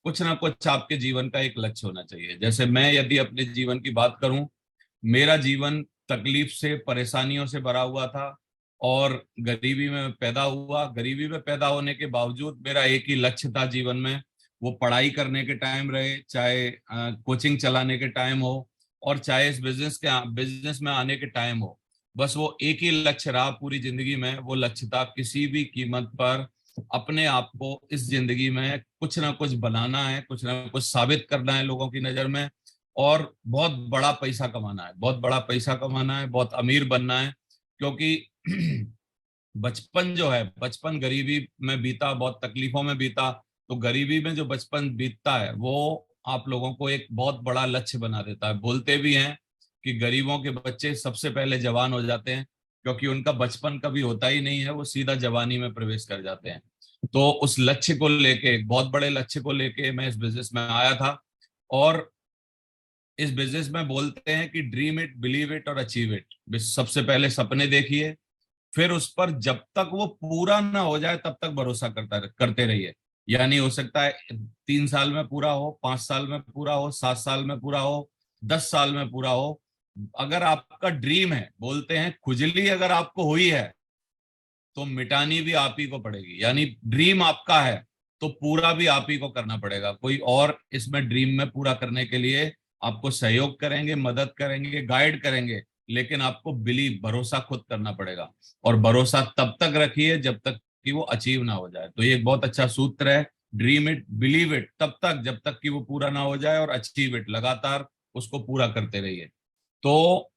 कुछ ना कुछ आपके जीवन का एक लक्ष्य होना चाहिए। जैसे मैं यदि अपने जीवन की बात करूं, मेरा जीवन तकलीफ से, परेशानियों से भरा हुआ था और गरीबी में पैदा हुआ। गरीबी में पैदा होने के बावजूद मेरा एक ही लक्ष्य था जीवन में, वो पढ़ाई करने के टाइम रहे, चाहे कोचिंग चलाने के टाइम हो, और चाहे इस बिजनेस में आने के टाइम हो। बस वो एक ही लक्ष्य रहा पूरी जिंदगी में। वो लक्ष्य था किसी भी कीमत पर अपने आप को इस जिंदगी में कुछ ना कुछ बनाना है, कुछ ना कुछ साबित करना है लोगों की नजर में, और बहुत बड़ा पैसा कमाना है, बहुत बड़ा पैसा कमाना है, बहुत अमीर बनना है। क्योंकि बचपन जो है, बचपन गरीबी में बीता, बहुत तकलीफों में बीता। तो गरीबी में जो बचपन बीतता है वो आप लोगों को एक बहुत बड़ा लक्ष्य बना देता है। बोलते भी हैं कि गरीबों के बच्चे सबसे पहले जवान हो जाते हैं, क्योंकि उनका बचपन कभी होता ही नहीं है, वो सीधा जवानी में प्रवेश कर जाते हैं। तो उस लक्ष्य को लेके, एक बहुत बड़े लक्ष्य को लेके मैं इस बिजनेस में आया था। और इस बिजनेस में बोलते हैं कि ड्रीम इट, बिलीव इट और अचीव इट। सबसे पहले सपने देखिए, फिर उस पर जब तक वो पूरा ना हो जाए तब तक भरोसा करते रहिए। यानी हो सकता है 3 साल में पूरा हो, 5 साल में पूरा हो, 7 साल में पूरा हो, 10 साल में पूरा हो। अगर आपका ड्रीम है, बोलते हैं खुजली अगर आपको हुई है तो मिटानी भी आप ही को पड़ेगी। यानी ड्रीम आपका है तो पूरा भी आप ही को करना पड़ेगा। कोई और इसमें ड्रीम में पूरा करने के लिए आपको सहयोग करेंगे, मदद करेंगे, गाइड करेंगे, लेकिन आपको बिलीव, भरोसा खुद करना पड़ेगा। और भरोसा तब तक रखिए जब तक कि वो अचीव ना हो जाए। तो ये एक बहुत अच्छा सूत्र है, ड्रीम इट, बिलीव इट, तब तक जब तक कि वो पूरा ना हो जाए, और अचीव इट, लगातार उसको पूरा करते रहिए। तो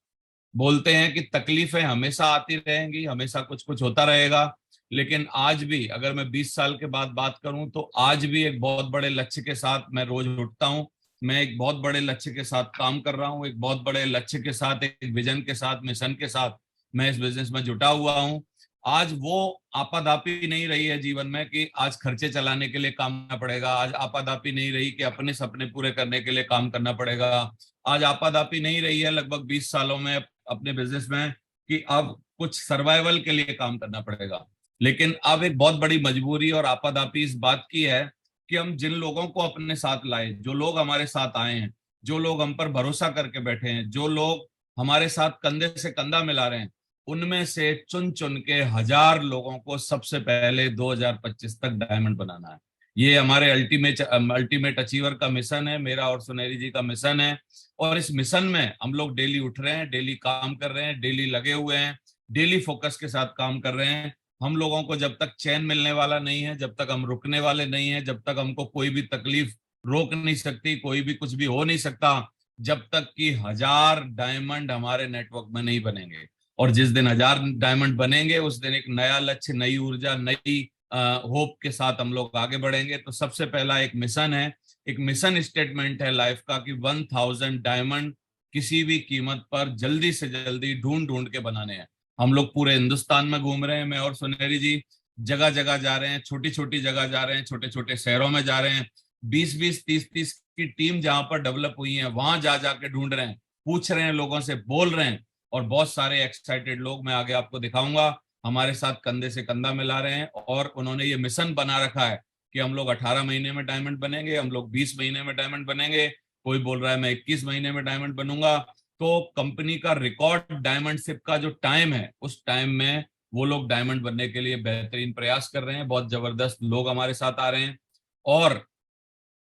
बोलते हैं कि तकलीफें हमेशा आती रहेंगी, हमेशा कुछ कुछ होता रहेगा। लेकिन आज भी अगर मैं 20 साल के बाद बात करूं तो आज भी एक बहुत बड़े लक्ष्य के साथ मैं रोज उठता हूं। मैं एक बहुत बड़े लक्ष्य के साथ काम कर रहा हूं, एक बहुत बड़े लक्ष्य के साथ, एक विजन के साथ, मिशन के साथ मैं इस बिजनेस में जुटा हुआ हूं। आज वो आपाधापी नहीं रही है जीवन में कि आज खर्चे चलाने के लिए काम करना पड़ेगा। आज आपाधापी नहीं रही कि अपने सपने पूरे करने के लिए काम करना पड़ेगा। आज आपाधापी नहीं रही है लगभग 20 सालों में अपने बिजनेस में कि अब कुछ सर्वाइवल के लिए काम करना पड़ेगा। लेकिन अब एक बहुत बड़ी मजबूरी और आपाधापी इस बात की है कि हम जिन लोगों को अपने साथ लाए, जो लोग हमारे साथ आए हैं, जो लोग हम पर भरोसा करके बैठे हैं, जो लोग हमारे साथ कंधे से कंधा मिला रहे हैं, उनमें से चुन चुन के 1000 लोगों को सबसे पहले 2025 तक डायमंड बनाना है। ये हमारे अल्टीमेट अल्टीमेट अचीवर का मिशन है, मेरा और सुनहरी जी का मिशन है। और इस मिशन में हम लोग डेली उठ रहे हैं, डेली काम कर रहे हैं, डेली लगे हुए हैं, डेली फोकस के साथ काम कर रहे हैं। हम लोगों को जब तक चैन मिलने वाला नहीं है, जब तक हम रुकने वाले नहीं है, जब तक हमको कोई भी तकलीफ रोक नहीं सकती, कोई भी कुछ भी हो नहीं सकता, जब तक कि 1000 डायमंड हमारे नेटवर्क में नहीं बनेंगे। और जिस दिन 1000 डायमंड बनेंगे उस दिन एक नया लक्ष्य, नई ऊर्जा, नई होप के साथ हम लोग आगे बढ़ेंगे। तो सबसे पहला एक मिशन है, एक मिशन स्टेटमेंट है लाइफ का कि 1000 डायमंड किसी भी कीमत पर जल्दी से जल्दी ढूंढ ढूंढ के बनाने हैं। हम लोग पूरे हिंदुस्तान में घूम रहे हैं, मैं और सुनहरी जी जगह जगह जा रहे हैं, छोटी छोटी जगह जा रहे हैं, छोटे छोटे शहरों में जा रहे हैं। 20-20, 30-30 की टीम जहां पर डेवलप हुई है वहां जा जाके ढूंढ रहे हैं, पूछ रहे हैं, लोगों से बोल रहे हैं। और बहुत सारे एक्साइटेड लोग मैं आगे आपको दिखाऊंगा हमारे साथ कंधे से कंधा मिला रहे हैं। और उन्होंने ये मिशन बना रखा है कि हम लोग 18 महीने में डायमंड बनेंगे, हम लोग 20 महीने में डायमंड बनेंगे, कोई बोल रहा है मैं 21 महीने में डायमंड बनूंगा। तो कंपनी का रिकॉर्ड डायमंडशिप का जो टाइम है, उस टाइम में वो लोग डायमंड बनने के लिए बेहतरीन प्रयास कर रहे हैं। बहुत जबरदस्त लोग हमारे साथ आ रहे हैं। और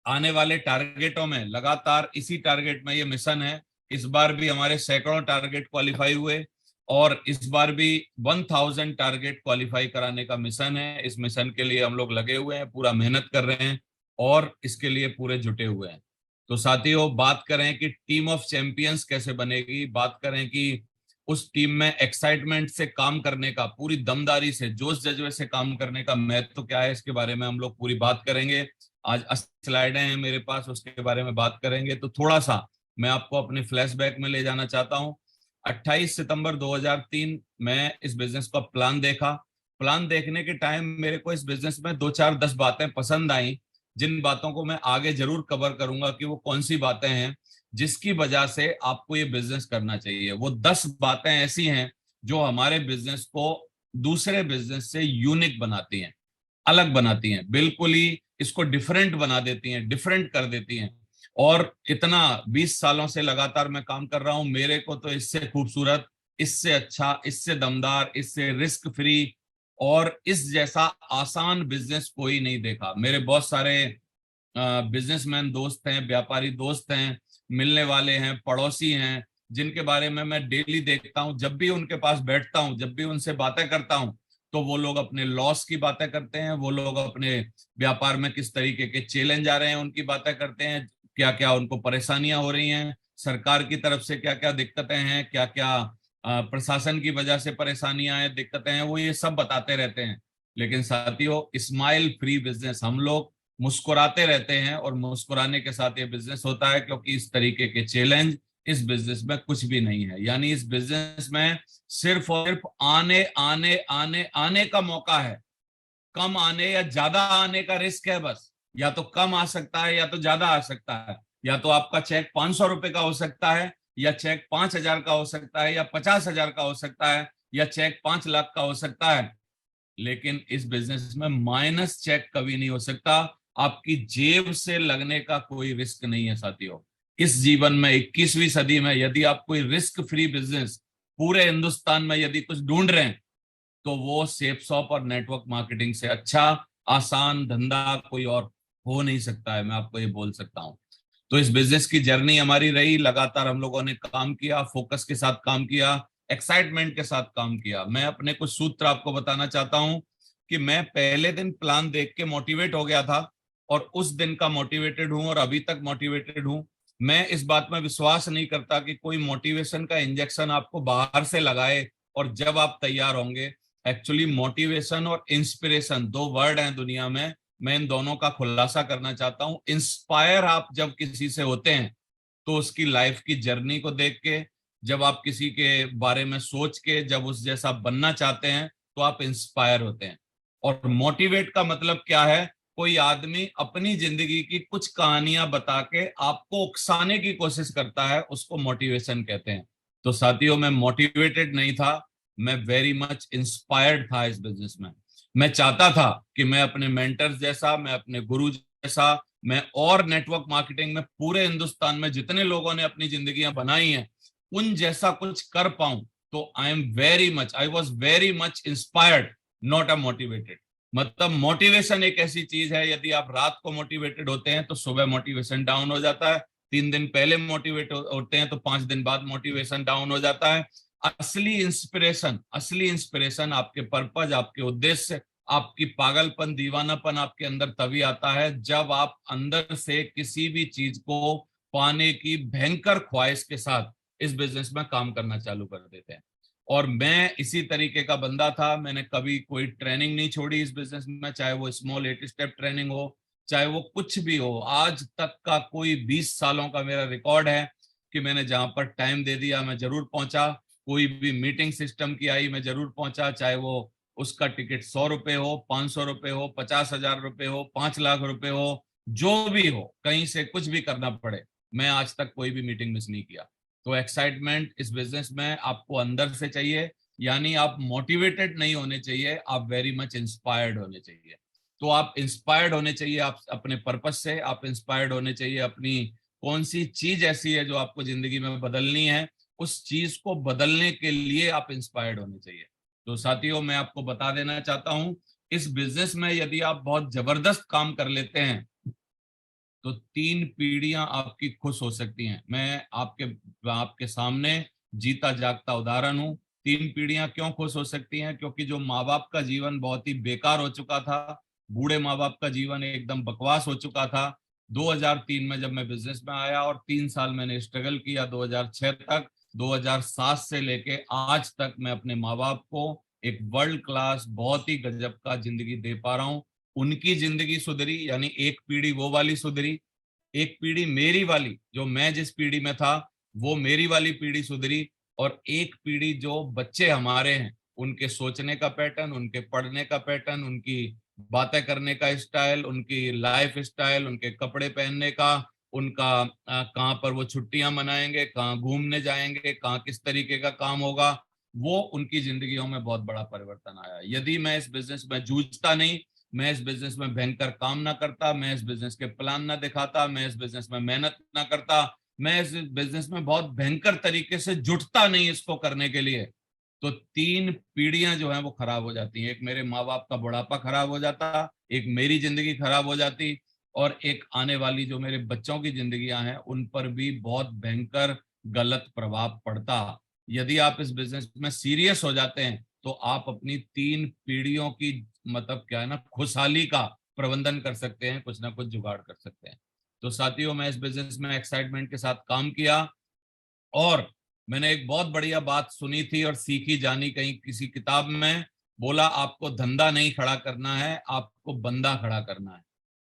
आने वाले टारगेटों में लगातार इसी टारगेट में ये मिशन है। इस बार भी हमारे सैकड़ों टारगेट क्वालिफाई हुए, और इस बार भी 1000 टारगेट क्वालिफाई कराने का मिशन है। इस मिशन के लिए हम लोग लगे हुए हैं, पूरा मेहनत कर रहे हैं, और इसके लिए पूरे जुटे हुए हैं। तो साथियों, बात करें कि टीम ऑफ चैंपियंस कैसे बनेगी, बात करें कि उस टीम में एक्साइटमेंट से काम करने का, पूरी दमदारी से, जोश जज्बे से काम करने का महत्व क्या है, इसके बारे में हम लोग पूरी बात करेंगे। आज स्लाइडें हैं मेरे पास, उसके बारे में बात करेंगे। तो थोड़ा सा मैं आपको अपने फ्लैशबैक में ले जाना चाहता हूँ। 28 सितंबर 2003 मैं इस बिजनेस का प्लान देखा। प्लान देखने के टाइम मेरे को इस बिजनेस में 2 4 10 बातें पसंद आई, जिन बातों को मैं आगे जरूर कवर करूंगा कि वो कौन सी बातें हैं जिसकी वजह से आपको ये बिजनेस करना चाहिए। वो 10 बातें ऐसी हैं जो हमारे बिजनेस को दूसरे बिजनेस से यूनिक बनाती हैं। अलग बनाती हैं, बिल्कुल ही इसको डिफरेंट बना देती हैं, डिफरेंट कर देती हैं। और इतना 20 सालों से लगातार मैं काम कर रहा हूं, मेरे को तो इससे खूबसूरत, इससे अच्छा, इससे दमदार, इससे रिस्क फ्री और इस जैसा आसान बिजनेस कोई नहीं देखा। मेरे बहुत सारे बिजनेसमैन दोस्त हैं, व्यापारी दोस्त हैं, मिलने वाले हैं, पड़ोसी हैं, जिनके बारे में मैं डेली देखता हूं। जब भी उनके पास बैठता हूं, जब भी उनसे बातें करता हूं, तो वो लोग अपने लॉस की बातें करते हैं, वो लोग अपने व्यापार में किस तरीके के चैलेंज आ रहे हैं उनकी बातें करते हैं, क्या क्या उनको परेशानियां हो रही हैं, सरकार की तरफ से क्या क्या दिक्कतें हैं, क्या क्या प्रशासन की वजह से परेशानियां हैं, दिक्कतें हैं, वो ये सब बताते रहते हैं। लेकिन साथियों, स्माइल फ्री बिजनेस, हम लोग मुस्कुराते रहते हैं और मुस्कुराने के साथ ये बिजनेस होता है, क्योंकि इस तरीके के चैलेंज इस बिजनेस में कुछ भी नहीं है। यानी इस बिजनेस में सिर्फ और सिर्फ आने आने आने आने का मौका है, कम आने या ज्यादा आने का रिस्क है बस। या तो कम आ सकता है या तो ज्यादा आ सकता है, या तो आपका चेक 500 रुपए का हो सकता है, या चेक 5,000 का हो सकता है, या 50,000 का हो सकता है, या चेक 5 लाख का हो सकता है। लेकिन इस बिजनेस में माइनस चेक कभी नहीं हो सकता। आपकी जेब से लगने का कोई रिस्क नहीं है साथियों। इस जीवन में 21वीं सदी में यदि आप कोई रिस्क फ्री बिजनेस पूरे हिंदुस्तान में यदि कुछ ढूंढ रहे हैं, तो वो सेफ शॉप और नेटवर्क मार्केटिंग से अच्छा आसान धंधा कोई और हो नहीं सकता है, मैं आपको ये बोल सकता हूँ। तो इस बिजनेस की जर्नी हमारी रही, लगातार हम लोगों ने काम किया, फोकस के साथ काम किया, एक्साइटमेंट के साथ काम किया। मैं अपने कुछ सूत्र आपको बताना चाहता हूं कि मैं पहले दिन प्लान देख के मोटिवेट हो गया था, और उस दिन का मोटिवेटेड हूं और अभी तक मोटिवेटेड हूं। मैं इस बात में विश्वास नहीं करता कि कोई मोटिवेशन का इंजेक्शन आपको बाहर से लगाए और जब आप तैयार होंगे। एक्चुअली मोटिवेशन और इंस्पिरेशन दो वर्ड हैं दुनिया में, मैं इन दोनों का खुलासा करना चाहता हूं। इंस्पायर आप जब किसी से होते हैं, तो उसकी लाइफ की जर्नी को देख के, जब आप किसी के बारे में सोच के जब उस जैसा बनना चाहते हैं, तो आप इंस्पायर होते हैं। और मोटिवेट का मतलब क्या है? कोई आदमी अपनी जिंदगी की कुछ कहानियां बता के आपको उकसाने की कोशिश करता है, उसको मोटिवेशन कहते हैं। तो साथियों, मैं मोटिवेटेड नहीं था, मैं वेरी मच इंस्पायर्ड था इस बिजनेस में। मैं चाहता था कि मैं अपने मेंटर्स जैसा, मैं अपने गुरु जैसा, मैं और नेटवर्क मार्केटिंग में पूरे हिंदुस्तान में जितने लोगों ने अपनी जिंदगियां बनाई हैं, उन जैसा कुछ कर पाऊं। तो I was very much inspired, not a motivated. मतलब मोटिवेशन एक ऐसी चीज है, यदि आप रात को मोटिवेटेड होते हैं तो सुबह मोटिवेशन डाउन हो जाता है, 3 दिन पहले मोटिवेट होते हैं तो 5 दिन बाद मोटिवेशन डाउन हो जाता है। असली इंस्पिरेशन आपके पर्पज, आपके उद्देश्य, आपकी पागलपन, दीवानापन आपके अंदर तभी आता है जब आप अंदर से किसी भी चीज को पाने की भयंकर ख्वाहिश के साथ इस बिजनेस में काम करना चालू कर देते हैं। और मैं इसी तरीके का बंदा था, मैंने कभी कोई ट्रेनिंग नहीं छोड़ी इस बिजनेस में, चाहे वो स्मॉल 8 स्टेप ट्रेनिंग हो, चाहे वो कुछ भी हो। आज तक का कोई 20 सालों का मेरा रिकॉर्ड है कि मैंने जहां पर टाइम दे दिया मैं जरूर पहुंचा। कोई भी मीटिंग सिस्टम की आई मैं जरूर पहुंचा, चाहे वो उसका टिकट 100 रुपए हो, 500 रुपए हो, 50,000 रुपए हो, 5 लाख रुपए हो, जो भी हो, कहीं से कुछ भी करना पड़े, मैं आज तक कोई भी मीटिंग मिस नहीं किया। तो एक्साइटमेंट इस बिजनेस में आपको अंदर से चाहिए। यानी आप मोटिवेटेड नहीं होने चाहिए, आप वेरी मच इंस्पायर्ड होने चाहिए। तो आप इंस्पायर्ड होने चाहिए आप अपने पर्पस से, आप इंस्पायर्ड होने चाहिए अपनी कौन सी चीज ऐसी है जो आपको जिंदगी में बदलनी है, उस चीज को बदलने के लिए आप इंस्पायर्ड होने चाहिए। तो साथियों, मैं आपको बता देना चाहता हूं, इस बिजनेस में यदि आप बहुत जबरदस्त काम कर लेते हैं, तो 3 पीढ़ियां आपकी खुश हो सकती हैं। मैं आपके सामने जीता जागता उदाहरण हूं। 3 पीढ़ियां क्यों खुश हो सकती हैं? क्योंकि जो माँ बाप का जीवन बहुत ही बेकार हो चुका था, बूढ़े माँ बाप का जीवन एकदम बकवास हो चुका था, 2003 में जब मैं बिजनेस में आया और 3 साल मैंने स्ट्रगल किया 2006 तक, 2007 से लेके आज तक मैं अपने माँ बाप को एक वर्ल्ड क्लास बहुत ही गजब का जिंदगी दे पा रहा हूँ। उनकी जिंदगी सुधरी, यानी एक पीढ़ी वो वाली सुधरी, एक पीढ़ी मेरी वाली, जो मैं जिस पीढ़ी में था वो मेरी वाली पीढ़ी सुधरी, और एक पीढ़ी जो बच्चे हमारे हैं, उनके सोचने का पैटर्न, उनके पढ़ने का पैटर्न, उनकी बातें करने का स्टाइल, उनकी लाइफ स्टाइल, उनके कपड़े पहनने का, उनका कहाँ पर वो छुट्टियां मनाएंगे, कहाँ घूमने जाएंगे, कहाँ किस तरीके का काम होगा, वो उनकी जिंदगियों में बहुत बड़ा परिवर्तन आया। यदि मैं इस बिजनेस में जूझता नहीं, मैं इस बिजनेस में भयंकर काम ना करता, मैं इस बिजनेस के प्लान ना दिखाता, मैं इस बिजनेस में मेहनत ना करता, मैं इस बिजनेस में बहुत भयंकर तरीके से जुटता नहीं इसको करने के लिए, तो 3 पीढ़ियां जो हैं वो खराब हो जाती हैं। एक मेरे माँ बाप का बुढ़ापा खराब हो जाता, एक मेरी जिंदगी खराब हो जाती, और एक आने वाली जो मेरे बच्चों की जिंदगियां हैं उन पर भी बहुत भयंकर गलत प्रभाव पड़ता। यदि आप इस बिजनेस में सीरियस हो जाते हैं तो आप अपनी 3 पीढ़ियों की मतलब क्या है ना खुशहाली का प्रबंधन कर सकते हैं, कुछ ना कुछ जुगाड़ कर सकते हैं। तो साथियों, मैं इस बिजनेस में एक्साइटमेंट के साथ काम किया, और मैंने एक बहुत बढ़िया बात सुनी थी और सीखी जानी कहीं किसी किताब में, बोला आपको धंधा नहीं खड़ा करना है, आपको बंदा खड़ा करना है।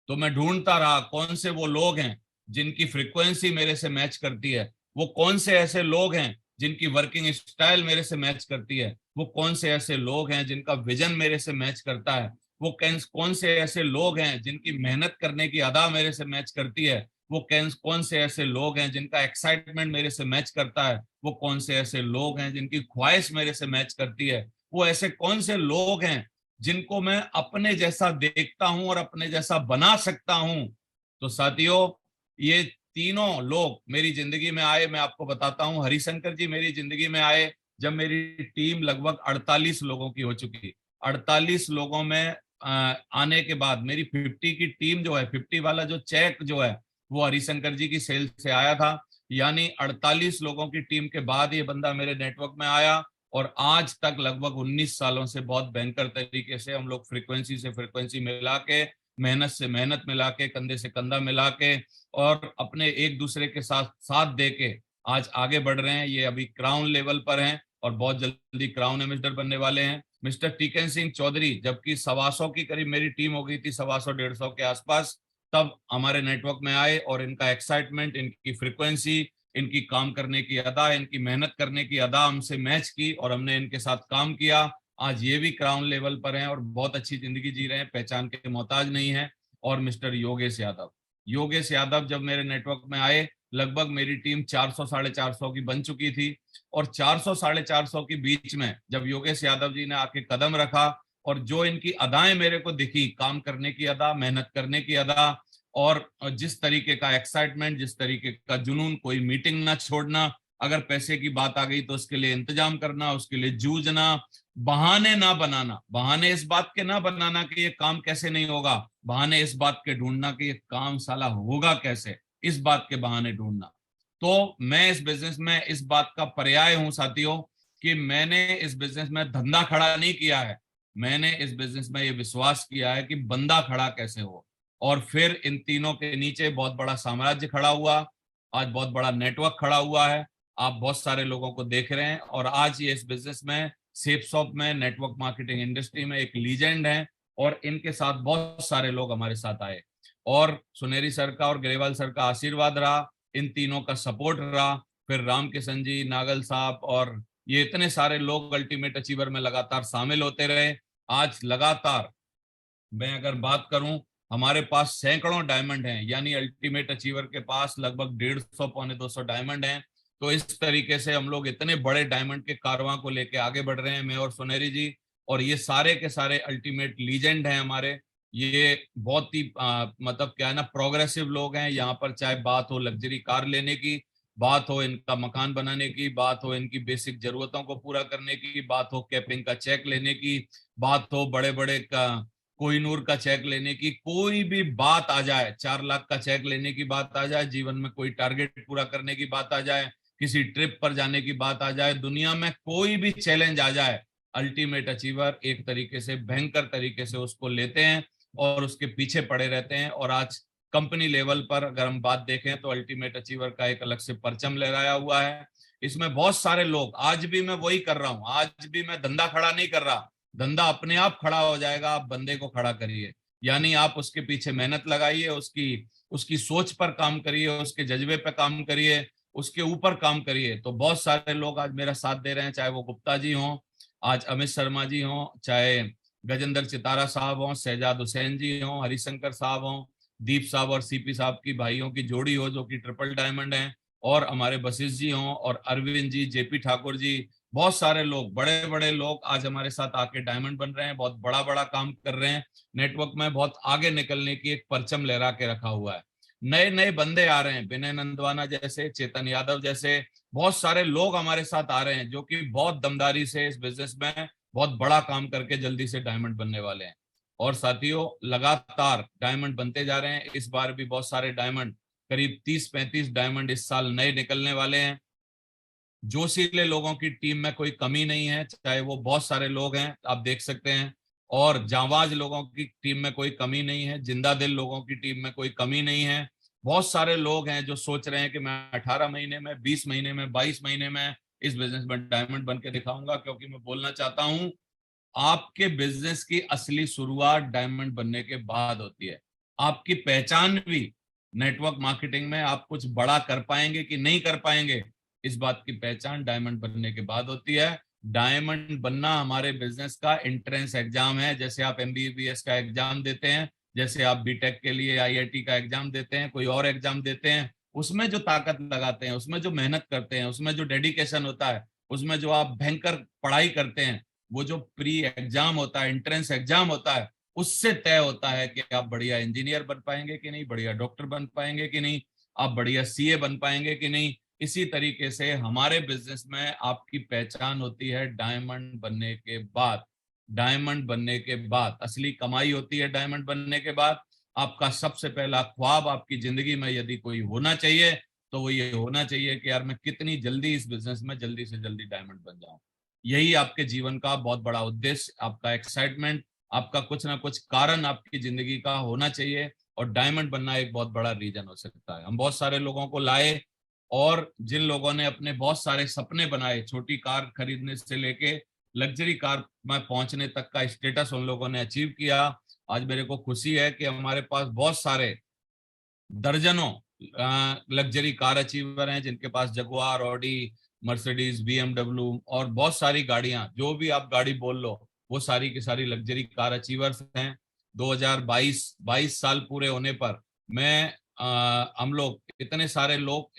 तो मैं ढूंढता रहा कौन से वो लोग हैं जिनकी फ्रीक्वेंसी मेरे से मैच करती है, वो कौन से ऐसे लोग हैं जिनकी वर्किंग स्टाइल मेरे से मैच करती है, वो कौन से ऐसे लोग हैं जिनका विजन मेरे से मैच करता है, वो कौन से ऐसे लोग हैं जिनकी मेहनत करने की अदा मेरे से मैच करती है, वो कौन से ऐसे लोग हैं जिनका एक्साइटमेंट मेरे से मैच करता है, वो कौन से ऐसे लोग हैं जिनकी ख्वाहिश मेरे से मैच करती है, वो ऐसे कौन से लोग हैं जिनको मैं अपने जैसा देखता हूं और अपने जैसा बना सकता हूं। तो साथियों, ये तीनों लोग मेरी जिंदगी में आए। मैं आपको बताता हूं, हरिशंकर जी मेरी जिंदगी में आए जब मेरी टीम लगभग 48 लोगों की हो चुकी। 48 लोगों में आने के बाद मेरी 50 की टीम जो है, 50 वाला जो चेक जो है वो हरिशंकर जी की सेल से आया था। यानी 48 लोगों की टीम के बाद ये बंदा मेरे नेटवर्क में आया, और आज तक लगभग 19 सालों से बहुत भयंकर तरीके से हम लोग फ्रीक्वेंसी से फ्रीक्वेंसी मिला के, मेहनत से मेहनत मिला के, कंधे से कंधा मिला के, और अपने एक दूसरे के साथ साथ दे के आज आगे बढ़ रहे हैं। ये अभी क्राउन लेवल पर हैं और बहुत जल्दी क्राउन एम्बेसडर बनने वाले हैं। मिस्टर टीकन सिंह चौधरी, जबकि 125 की करीब मेरी टीम हो गई थी, 125-150 के आसपास, तब हमारे नेटवर्क में आए, और इनका एक्साइटमेंट, इनकी फ्रीक्वेंसी, इनकी काम करने की अदा, इनकी मेहनत करने की अदा हमसे मैच की, और हमने इनके साथ काम किया। आज ये भी क्राउन लेवल पर हैं और बहुत अच्छी जिंदगी जी रहे हैं, पहचान के मोहताज नहीं है। और मिस्टर योगेश यादव, योगेश यादव जब मेरे नेटवर्क में आए, लगभग मेरी टीम 400-450 की बन चुकी थी, और 400-450 के बीच में जब योगेश यादव जी ने आके कदम रखा, और जो इनकी अदाएं मेरे को दिखी, काम करने की अदा, मेहनत करने की अदा, और जिस तरीके का एक्साइटमेंट, जिस तरीके का जुनून, कोई मीटिंग ना छोड़ना, अगर पैसे की बात आ गई तो उसके लिए इंतजाम करना, उसके लिए जूझना, बहाने ना बनाना, बहाने इस बात के ना बनाना कि ये काम कैसे नहीं होगा, बहाने इस बात के ढूंढना कि ये काम साला होगा कैसे, इस बात के बहाने ढूंढना। तो मैं इस बिजनेस में इस बात का पर्याय हूं साथियों, कि मैंने इस बिजनेस में धंधा खड़ा नहीं किया है, मैंने इस बिजनेस में ये विश्वास किया है कि बंदा खड़ा कैसे हो। और फिर इन तीनों के नीचे बहुत बड़ा साम्राज्य खड़ा हुआ, आज बहुत बड़ा नेटवर्क खड़ा हुआ है, आप बहुत सारे लोगों को देख रहे हैं, और आज ये इस बिजनेस में, सेफ शॉप में, नेटवर्क मार्केटिंग इंडस्ट्री में एक लीजेंड है। और इनके साथ बहुत सारे लोग हमारे साथ आए, और सुनेरी सर का और ग्रेवाल सर का आशीर्वाद रहा, इन तीनों का सपोर्ट रहा, फिर राम किशन जी, नागल साहब, और ये इतने सारे लोग अल्टीमेट अचीवर में लगातार शामिल होते रहे। आज लगातार मैं अगर बात करूं, हमारे पास सैकड़ों डायमंड हैं, यानी अल्टीमेट अचीवर के पास लगभग 150 पौने 200 डायमंड हैं। तो इस तरीके से हम लोग इतने बड़े डायमंड के कारवां को लेके आगे बढ़ रहे हैं, मैं और सुनेरी जी। और ये सारे के सारे अल्टीमेट लीजेंड हैं हमारे। ये बहुत ही मतलब क्या है ना, प्रोग्रेसिव लोग हैं यहाँ पर। चाहे बात हो लग्जरी कार लेने की, बात हो इनका मकान बनाने की, बात हो इनकी बेसिक जरूरतों को पूरा करने की, बात हो कैपिंग का चेक लेने की, बात हो बड़े बड़े का कोहिनूर का चेक लेने की, कोई भी बात आ जाए, 4 लाख का चेक लेने की बात आ जाए, जीवन में कोई टारगेट पूरा करने की बात आ जाए, किसी ट्रिप पर जाने की बात आ जाए, दुनिया में कोई भी चैलेंज आ जाए, अल्टीमेट अचीवर एक तरीके से भयंकर तरीके से उसको लेते हैं और उसके पीछे पड़े रहते हैं। और आज कंपनी लेवल पर अगर हम बात देखें तो अल्टीमेट अचीवर का एक अलग से परचम लहराया हुआ है। इसमें बहुत सारे लोग, आज भी मैं वही कर रहा हूं, आज भी मैं धंधा खड़ा नहीं कर रहा, धंधा अपने आप खड़ा हो जाएगा, आप बंदे को खड़ा करिए। यानी आप उसके पीछे मेहनत लगाइए, उसकी उसकी सोच पर काम करिए, उसके जज्बे पर काम करिए, उसके ऊपर काम करिए। तो बहुत सारे लोग आज मेरा साथ दे रहे हैं, चाहे वो गुप्ता जी हों, आज अमित शर्मा जी हों, चाहे गजेंद्र चितारा साहब हों, शहजाद हुसैन जी हों, हरिशंकर साहब हों, दीप साहब और सीपी साहब की भाइयों की जोड़ी हो जो कि ट्रिपल डायमंड हैं, और हमारे वशिष्ठ जी हों, और अरविंद जी, जेपी ठाकुर जी, बहुत सारे लोग, बड़े बड़े लोग आज हमारे साथ आके डायमंड बन रहे हैं, बहुत बड़ा बड़ा काम कर रहे हैं, नेटवर्क में बहुत आगे निकलने की एक परचम लहरा के रखा हुआ है। नए नए बंदे आ रहे हैं, विनय नंदवाना जैसे, चेतन यादव जैसे, बहुत सारे लोग हमारे साथ आ रहे हैं जो कि बहुत दमदारी से इस बिजनेस में बहुत बड़ा काम करके जल्दी से डायमंड बनने वाले हैं। और साथियों, लगातार डायमंड बनते जा रहे हैं। इस बार भी बहुत सारे डायमंड, करीब 30-35 डायमंड इस साल नए निकलने वाले हैं। जोशीले लोगों की टीम में कोई कमी नहीं है, चाहे वो बहुत सारे लोग हैं, आप देख सकते हैं। और जांबाज लोगों की टीम में कोई कमी नहीं है, जिंदा दिल लोगों की टीम में कोई कमी नहीं है। बहुत सारे लोग हैं जो सोच रहे हैं कि मैं 18 महीने में, 20 महीने में, 22 महीने में इस बिजनेस में डायमंड बन के दिखाऊंगा। क्योंकि मैं बोलना चाहता हूं, आपके बिजनेस की असली शुरुआत डायमंड बनने के बाद होती है। आपकी पहचान भी नेटवर्क मार्केटिंग में आप कुछ बड़ा कर पाएंगे कि नहीं कर पाएंगे, इस बात की पहचान डायमंड बनने के बाद होती है। डायमंड बनना हमारे बिजनेस का एंट्रेंस एग्जाम है। जैसे आप एमबीबीएस का एग्जाम देते हैं, जैसे आप बीटेक के लिए आईआईटी का एग्जाम देते हैं, कोई और एग्जाम देते हैं, उसमें जो ताकत लगाते हैं, उसमें जो मेहनत करते हैं, उसमें जो डेडिकेशन होता है, उसमें जो आप भयंकर पढ़ाई करते हैं, वो जो प्री एग्जाम होता है, एंट्रेंस एग्जाम होता है, उससे तय होता है कि आप बढ़िया इंजीनियर बन पाएंगे कि नहीं, बढ़िया डॉक्टर बन पाएंगे कि नहीं, आप बढ़िया सीए बन पाएंगे कि नहीं। इसी तरीके से हमारे बिजनेस में आपकी पहचान होती है डायमंड बनने के बाद। डायमंड बनने के बाद असली कमाई होती है। डायमंड बनने के बाद आपका सबसे पहला ख्वाब आपकी जिंदगी में यदि कोई होना चाहिए, तो वो ये होना चाहिए कि यार मैं कितनी जल्दी इस बिजनेस में जल्दी से जल्दी डायमंड बन जाऊं। यही आपके जीवन का बहुत बड़ा उद्देश्य, आपका एक्साइटमेंट, आपका कुछ ना कुछ कारण आपकी जिंदगी का होना चाहिए। और डायमंड बनना एक बहुत बड़ा रीजन हो सकता है। हम बहुत सारे लोगों को लाए, और जिन लोगों ने अपने बहुत सारे सपने बनाए, छोटी कार खरीदने से लेके लग्जरी कार में पहुंचने तक का स्टेटस उन लोगों ने अचीव किया। आज मेरे को खुशी है कि हमारे पास बहुत सारे दर्जनों लग्जरी कार अचीवर हैं, जिनके पास जगुआर, ऑडी, मर्सिडीज, बीएमडब्ल्यू और बहुत सारी गाड़ियां, जो भी आप गाड़ी बोल लो, वो सारी की सारी लग्जरी कार अचीवर्स हैं। 22 साल पूरे होने पर मैं हम लोग इतने सारे लोग,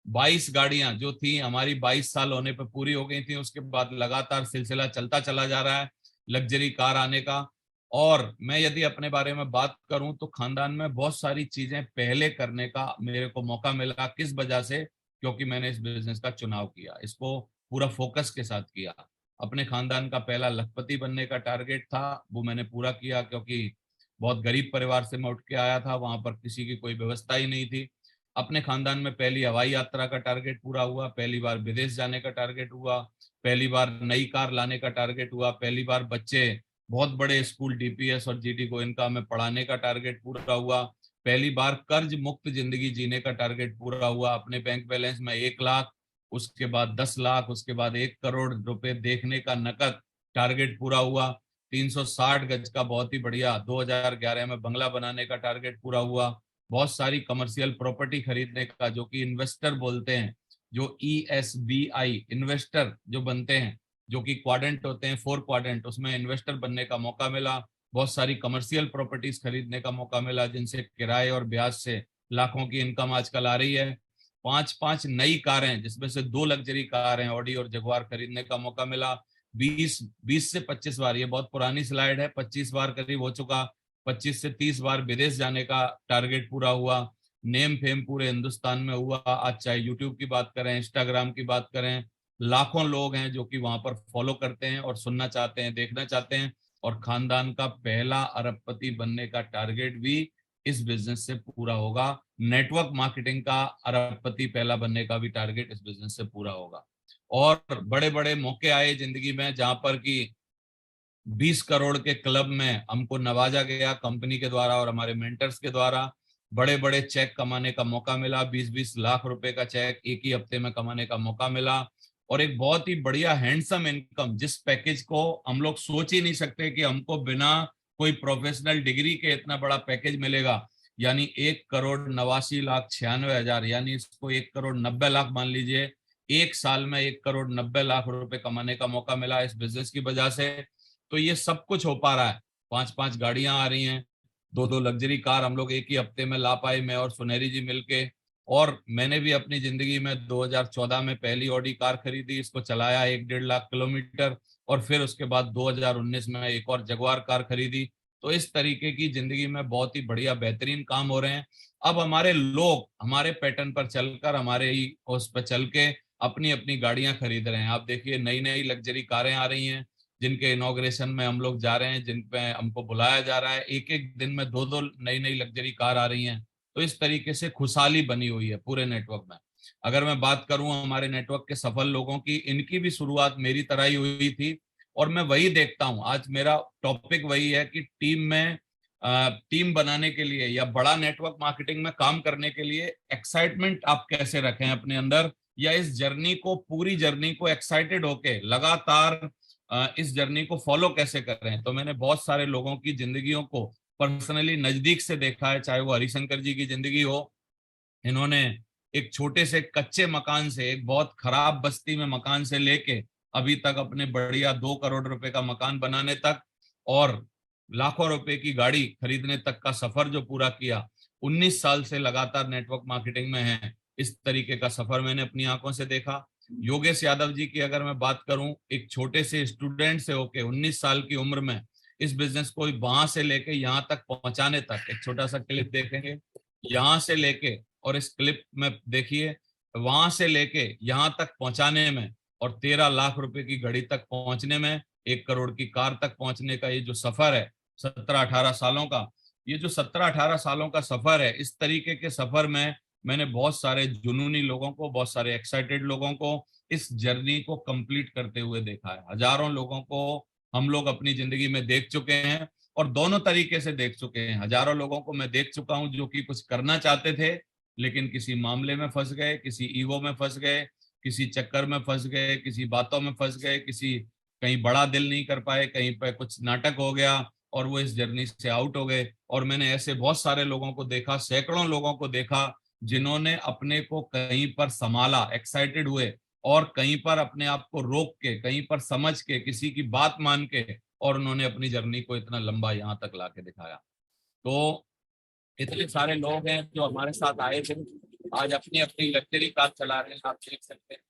22 गाड़ियां जो थी हमारी 22 साल होने पर पूरी हो गई थी। उसके बाद लगातार सिलसिला चलता चला जा रहा है लग्जरी कार आने का। और मैं यदि अपने बारे में बात करूं तो खानदान में बहुत सारी चीजें पहले करने का मेरे को मौका मिला। किस वजह से? क्योंकि मैंने इस बिजनेस का चुनाव किया, इसको पूरा फोकस के साथ किया। अपने खानदान का पहला लखपति बनने का टारगेट था, वो मैंने पूरा किया। क्योंकि बहुत गरीब परिवार से मैं उठ के आया था, वहां पर किसी की कोई व्यवस्था ही नहीं थी। अपने खानदान में पहली हवाई यात्रा का टारगेट पूरा हुआ, पहली बार विदेश जाने का टारगेट हुआ, पहली बार नई कार लाने का टारगेट हुआ, पहली बार बच्चे बहुत बड़े स्कूल डीपीएस और जीडी गोयनका में पढ़ाने का टारगेट पूरा हुआ, पहली बार कर्ज मुक्त जिंदगी जीने का टारगेट पूरा हुआ। अपने बैंक बैलेंस में 1 लाख, उसके बाद 10 लाख, उसके बाद 1 करोड़ रुपए देखने का नकद टारगेट पूरा हुआ। 360 गज का बहुत ही बढ़िया 2011 में बंगला बनाने का टारगेट पूरा हुआ। बहुत सारी कमर्शियल प्रॉपर्टी खरीदने का, जो कि इन्वेस्टर बोलते हैं, जो ESBI इन्वेस्टर जो बनते हैं, जो कि क्वाड्रेंट होते हैं, 4 क्वाड्रेंट, उसमें इन्वेस्टर बनने का मौका मिला। बहुत सारी कमर्शियल प्रॉपर्टीज खरीदने का मौका मिला, जिनसे किराए और ब्याज से लाखों की इनकम आजकल आ रही है। 5-5 नई कारें, जिसमें से 2 लग्जरी कार हैं, ऑडी और जगुआर, खरीदने का मौका मिला। 20 से 25 बार, ये बहुत पुरानी स्लाइड है, 25 बार करीब हो चुका, 25 से 30 बार विदेश जाने का टारगेट पूरा हुआ। नेम फेम पूरे हिंदुस्तान में हुआ। आज चाहे यूट्यूब की बात करें, इंस्टाग्राम की बात करें, लाखों लोग हैं जो कि वहां पर फॉलो करते हैं और सुनना चाहते हैं, देखना चाहते हैं। और खानदान का पहला अरबपति बनने का टारगेट भी इस बिजनेस से पूरा होगा। नेटवर्क मार्केटिंग का अरबपति पहला बनने का भी टारगेट इस बिजनेस से पूरा होगा। और बड़े बड़े मौके आए जिंदगी में, जहां पर कि 20 करोड़ के क्लब में हमको नवाजा गया कंपनी के द्वारा और हमारे मेंटर्स के द्वारा। बड़े बड़े चेक कमाने का मौका मिला, 20-20 लाख रुपए का चेक एक ही हफ्ते में कमाने का मौका मिला। और एक बहुत ही बढ़िया हैंडसम इनकम, जिस पैकेज को हम लोग सोच ही नहीं सकते कि हमको बिना कोई प्रोफेशनल डिग्री के इतना बड़ा पैकेज मिलेगा। यानी 1,89,96,96,000, यानी इसको 1,90,00,000 मान लीजिए। एक साल में 1,90,00,000 रुपए कमाने का मौका मिला इस बिजनेस की वजह से। तो ये सब कुछ हो पा रहा है। 5-5 गाड़ियां आ रही हैं, 2-2 लग्जरी कार हम लोग एक ही हफ्ते में ला पाए, मैं और सुनहरी जी मिलके। और मैंने भी अपनी जिंदगी में 2014 में पहली ऑडी कार खरीदी, इसको चलाया 1-1.5 लाख किलोमीटर, और फिर उसके बाद 2019 में एक और जगुआर कार खरीदी। तो इस तरीके की जिंदगी में बहुत ही बढ़िया बेहतरीन काम हो रहे हैं। अब हमारे लोग हमारे पैटर्न पर चलकर, हमारे ही उस पर चल के अपनी अपनी गाड़ियां खरीद रहे हैं। आप देखिए नई नई लग्जरी कारें आ रही हैं, जिनके इनॉग्रेशन में हम लोग जा रहे हैं, जिन पे हमको बुलाया जा रहा है। एक एक दिन में दो दो नई नई लग्जरी कार आ रही हैं। तो इस तरीके से खुशहाली बनी हुई है पूरे नेटवर्क में। अगर मैं बात करूं हमारे नेटवर्क के सफल लोगों की, इनकी भी शुरुआत मेरी तरह ही हुई थी। और मैं वही देखता हूं, आज मेरा टॉपिक वही है कि टीम बनाने के लिए या बड़ा नेटवर्क मार्केटिंग में काम करने के लिए एक्साइटमेंट आप कैसे रखें अपने अंदर, या इस जर्नी को, पूरी जर्नी को एक्साइटेड होके लगातार इस जर्नी को फॉलो कैसे करें। तो मैंने बहुत सारे लोगों की जिंदगियों को पर्सनली नजदीक से देखा है, चाहे वो हरिशंकर जी की जिंदगी हो। इन्होंने एक छोटे से कच्चे मकान से, एक बहुत खराब बस्ती में मकान से लेके अभी तक अपने बढ़िया 2 करोड़ रुपए का मकान बनाने तक और लाखों रुपए की गाड़ी खरीदने तक का सफर जो पूरा किया। 19 साल से लगातार नेटवर्क मार्केटिंग में है। इस तरीके का सफर मैंने अपनी आंखों से देखा। योगेश यादव जी की अगर मैं बात करूं, एक छोटे से स्टूडेंट से होके 19 साल की उम्र में इस बिजनेस को वहां से लेके यहाँ तक पहुंचाने तक, एक छोटा सा क्लिप देखेंगे यहाँ से लेके, और इस क्लिप में देखिए वहां से लेके यहाँ तक पहुंचाने में, और 13 लाख रुपए की घड़ी तक पहुंचने में, 1 करोड़ की कार तक पहुंचने का ये जो सफर है 17-18 सालों का, ये जो 17-18 सालों का सफर है, इस तरीके के सफर में मैंने बहुत सारे जुनूनी लोगों को, बहुत सारे एक्साइटेड लोगों को इस जर्नी को कंप्लीट करते हुए देखा है। हजारों लोगों को हम लोग अपनी जिंदगी में देख चुके हैं, और दोनों तरीके से देख चुके हैं। हजारों लोगों को मैं देख चुका हूं जो कि कुछ करना चाहते थे, लेकिन किसी मामले में फंस गए, किसी ईगो में फंस गए, किसी चक्कर में फंस गए, किसी बातों में फंस गए, किसी कहीं बड़ा दिल नहीं कर पाए, कहीं पर कुछ नाटक हो गया और वो इस जर्नी से आउट हो गए। और मैंने ऐसे बहुत सारे लोगों को देखा, सैकड़ों लोगों को देखा, जिन्होंने अपने को कहीं पर संभाला, एक्साइटेड हुए, और कहीं पर अपने आप को रोक के, कहीं पर समझ के, किसी की बात मान के, और उन्होंने अपनी जर्नी को इतना लंबा यहाँ तक लाके दिखाया। तो इतने सारे लोग हैं जो हमारे साथ आए थे, आज अपनी अपनी लग्जरी कार चला रहे हैं। आप देख सकते हैं,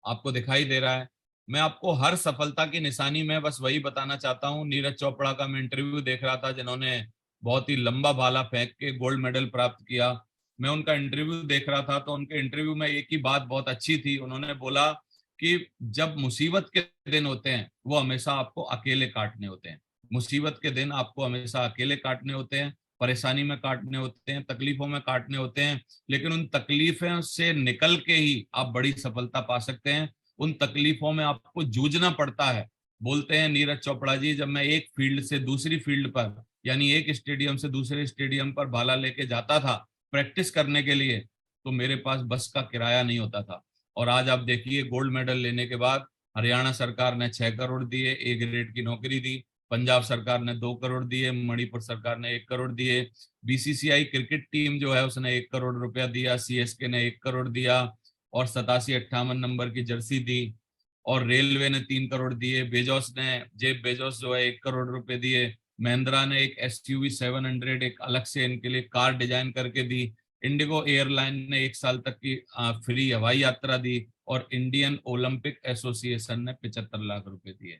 आपको दिखाई दे रहा है। मैं आपको हर सफलता की निशानी में बस वही बताना चाहता हूँ। नीरज चोपड़ा का मैं इंटरव्यू देख रहा था, जिन्होंने बहुत ही लंबा भाला फेंक के गोल्ड मेडल प्राप्त किया। मैं उनका इंटरव्यू देख रहा था, तो उनके इंटरव्यू में एक ही बात बहुत अच्छी थी। उन्होंने बोला कि जब मुसीबत के दिन होते हैं वो हमेशा आपको अकेले काटने होते हैं। मुसीबत के दिन आपको हमेशा अकेले काटने होते हैं, परेशानी में काटने होते हैं, तकलीफों में काटने होते हैं। लेकिन उन तकलीफों से निकल के ही आप बड़ी सफलता पा सकते हैं। उन तकलीफों में आपको जूझना पड़ता है। बोलते हैं नीरज चोपड़ा जी, जब मैं एक फील्ड से दूसरी फील्ड पर, यानी एक स्टेडियम से दूसरे स्टेडियम पर भाला लेके जाता था प्रैक्टिस करने के लिए, तो मेरे पास बस का किराया नहीं होता था। और आज आप देखिए, गोल्ड मेडल लेने के बाद हरियाणा सरकार ने 6 करोड़ दिए, ए ग्रेड की नौकरी दी। पंजाब सरकार ने 2 करोड़ दिए, मणिपुर सरकार ने 1 करोड़ दिए, बीसीसीआई क्रिकेट टीम जो है उसने 1 करोड़ रुपया दिया, सीएसके ने 1 करोड़ दिया, और 87-58 नंबर की जर्सी दी, और रेलवे ने 3 करोड़ दिए। बेजोस ने, जेब बेजोस जो है 1 करोड़ रुपए दिए। महिंद्रा ने एक SUV 700 एक अलग से इनके लिए कार डिजाइन करके दी। इंडिगो एयरलाइन ने 1 साल तक की फ्री हवाई यात्रा दी, और इंडियन ओलंपिक एसोसिएशन ने 75 लाख रुपए दिए।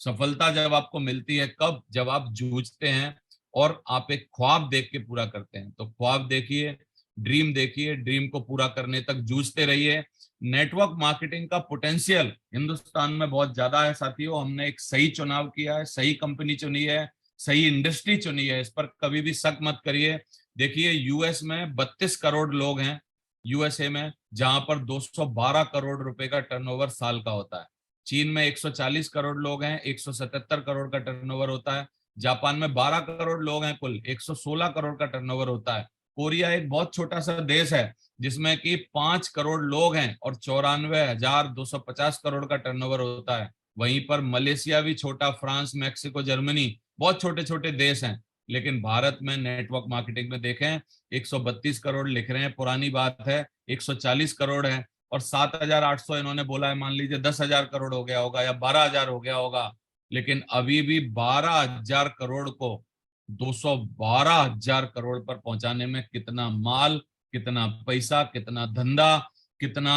सफलता जब आपको मिलती है कब? जब आप जूझते हैं और आप एक ख्वाब देख के पूरा करते हैं। तो ख्वाब देखिए, ड्रीम देखिए, ड्रीम को पूरा करने तक जूझते रहिए। नेटवर्क मार्केटिंग का पोटेंशियल हिंदुस्तान में बहुत ज्यादा है साथियों। हमने एक सही चुनाव किया है, सही कंपनी चुनी है, सही इंडस्ट्री चुनी है, इस पर कभी भी शक मत करिए। देखिए यूएस में 32 करोड़ लोग हैं, यूएसए में, जहां पर 212 करोड़ रुपए का टर्नओवर साल का होता है। चीन में 140 करोड़ लोग हैं, 177 करोड़ का टर्नओवर होता है। जापान में 12 करोड़ लोग हैं, कुल 116 करोड़ का टर्नओवर होता है। कोरिया एक बहुत छोटा सा देश है जिसमें कि 5 करोड़ लोग हैं और 94,250 करोड़ का टर्नओवर होता है। वहीं पर मलेशिया भी छोटा, फ्रांस, मैक्सिको, जर्मनी बहुत छोटे छोटे देश हैं। लेकिन भारत में नेटवर्क मार्केटिंग में देखें, 132 करोड़ लिख रहे हैं, पुरानी बात है, 140 करोड़ है, और 7,800 इन्होंने बोला है। मान लीजिए 10,000 करोड़ हो गया होगा या 12,000 हो गया होगा, लेकिन अभी भी 12,000 करोड़ को 212,000 करोड़ पर पहुंचाने में कितना माल कितना पैसा, कितना धंधा, कितना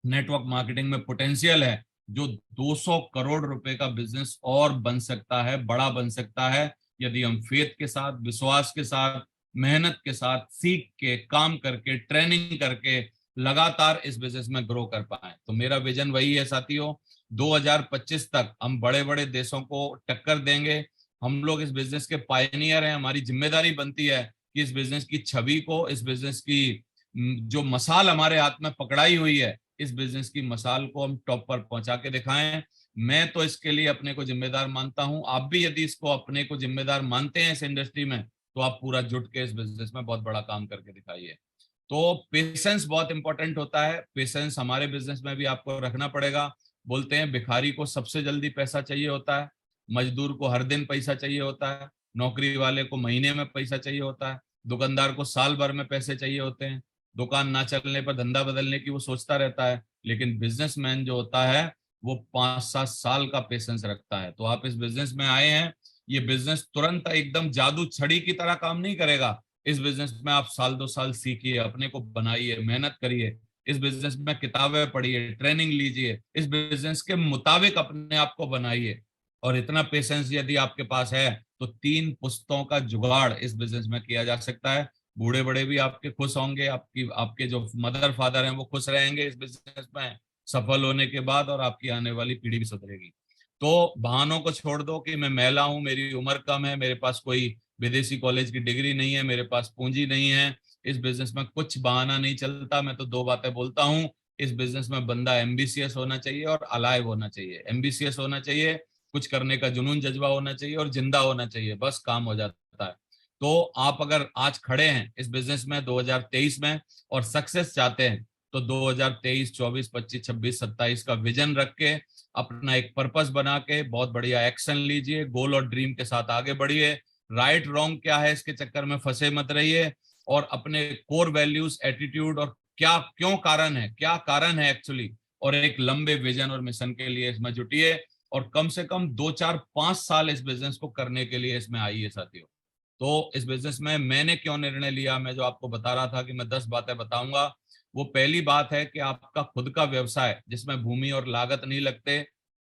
नेटवर्क मार्केटिंग में पोटेंशियल है, जो 200 करोड़ रुपए का बिजनेस और बन सकता है, बड़ा बन सकता है, यदि हम फेथ के साथ, विश्वास के साथ, मेहनत के साथ, सीख के, काम करके, ट्रेनिंग करके लगातार इस बिजनेस में ग्रो कर पाए। तो मेरा विजन वही है साथियों, 2025 तक हम बड़े बड़े देशों को टक्कर देंगे। हम लोग इस बिजनेस के पायनियर हैं, हमारी जिम्मेदारी बनती है कि इस बिजनेस की छवि को, इस बिजनेस की जो मसाल हमारे हाथ में पकड़ाई हुई है, इस बिजनेस की मसाल को हम टॉप पर पहुंचा के दिखाएं। मैं तो इसके लिए अपने को जिम्मेदार मानता हूं। आप भी यदि इसको अपने को जिम्मेदार मानते हैं इस इंडस्ट्री में, तो आप पूरा जुट के इस बिजनेस में बहुत बड़ा काम करके दिखाइए। तो पेशेंस बहुत इंपॉर्टेंट होता है। पेशेंस हमारे बिजनेस में भी आपको रखना पड़ेगा। बोलते हैं भिखारी को सबसे जल्दी पैसा चाहिए होता है, मजदूर को हर दिन पैसा चाहिए होता है, नौकरी वाले को महीने में पैसा चाहिए होता है, दुकानदार को साल भर में पैसे चाहिए होते हैं, दुकान ना चलने पर धंधा बदलने की वो सोचता रहता है। लेकिन बिजनेसमैन जो होता है वो 5-7 साल का पेशेंस रखता है। तो आप इस बिजनेस में आए हैं, ये बिजनेस तुरंत एकदम जादू छड़ी की तरह काम नहीं करेगा। इस बिजनेस में आप साल 2 साल सीखिए, अपने को बनाइए, मेहनत करिए, इस बिजनेस में किताबें पढ़िए, ट्रेनिंग लीजिए, इस बिजनेस के मुताबिक अपने आप को बनाइए। और इतना पेशेंस यदि आपके पास है तो 3 पुश्तों का जुगाड़ इस बिजनेस में किया जा सकता है। बूढ़े बड़े भी आपके खुश होंगे, आपके जो मदर फादर हैं वो खुश रहेंगे इस बिजनेस में सफल होने के बाद, और आपकी आने वाली पीढ़ी भी सुधरेगी। तो बहानों को छोड़ दो कि मैं महिला हूं, मेरी उम्र कम है, मेरे पास कोई विदेशी कॉलेज की डिग्री नहीं है, मेरे पास पूंजी नहीं है। इस बिजनेस में कुछ बहाना नहीं चलता। मैं तो 2 बातें बोलता हूँ, इस बिजनेस में बंदा एम्बिशियस होना चाहिए और अलाइव होना चाहिए। एम्बिशियस होना चाहिए, कुछ करने का जुनून जज्बा होना चाहिए, और जिंदा होना चाहिए, बस काम हो जाता है। तो आप अगर आज खड़े हैं इस बिजनेस में 2023 में और सक्सेस चाहते हैं, तो 2023, 24, 25, 26, 27 का विजन रख के, अपना एक पर्पस बना के बहुत बढ़िया एक्शन लीजिए, गोल और ड्रीम के साथ आगे बढ़िए। राइट रॉन्ग क्या है इसके चक्कर में फंसे मत रहिए, और अपने कोर वैल्यूज, एटीट्यूड और क्या क्यों कारण है, क्या कारण है एक्चुअली, और एक लंबे विजन और मिशन के लिए इसमें जुटिए। और कम से कम 2, 4, 5 साल इस बिजनेस को करने के लिए इसमें आइए साथियों। तो इस बिजनेस में मैंने क्यों निर्णय लिया, मैं जो आपको बता रहा था कि मैं 10 बातें बताऊंगा। वो पहली बात है कि आपका खुद का व्यवसाय जिसमें भूमि और लागत नहीं लगते,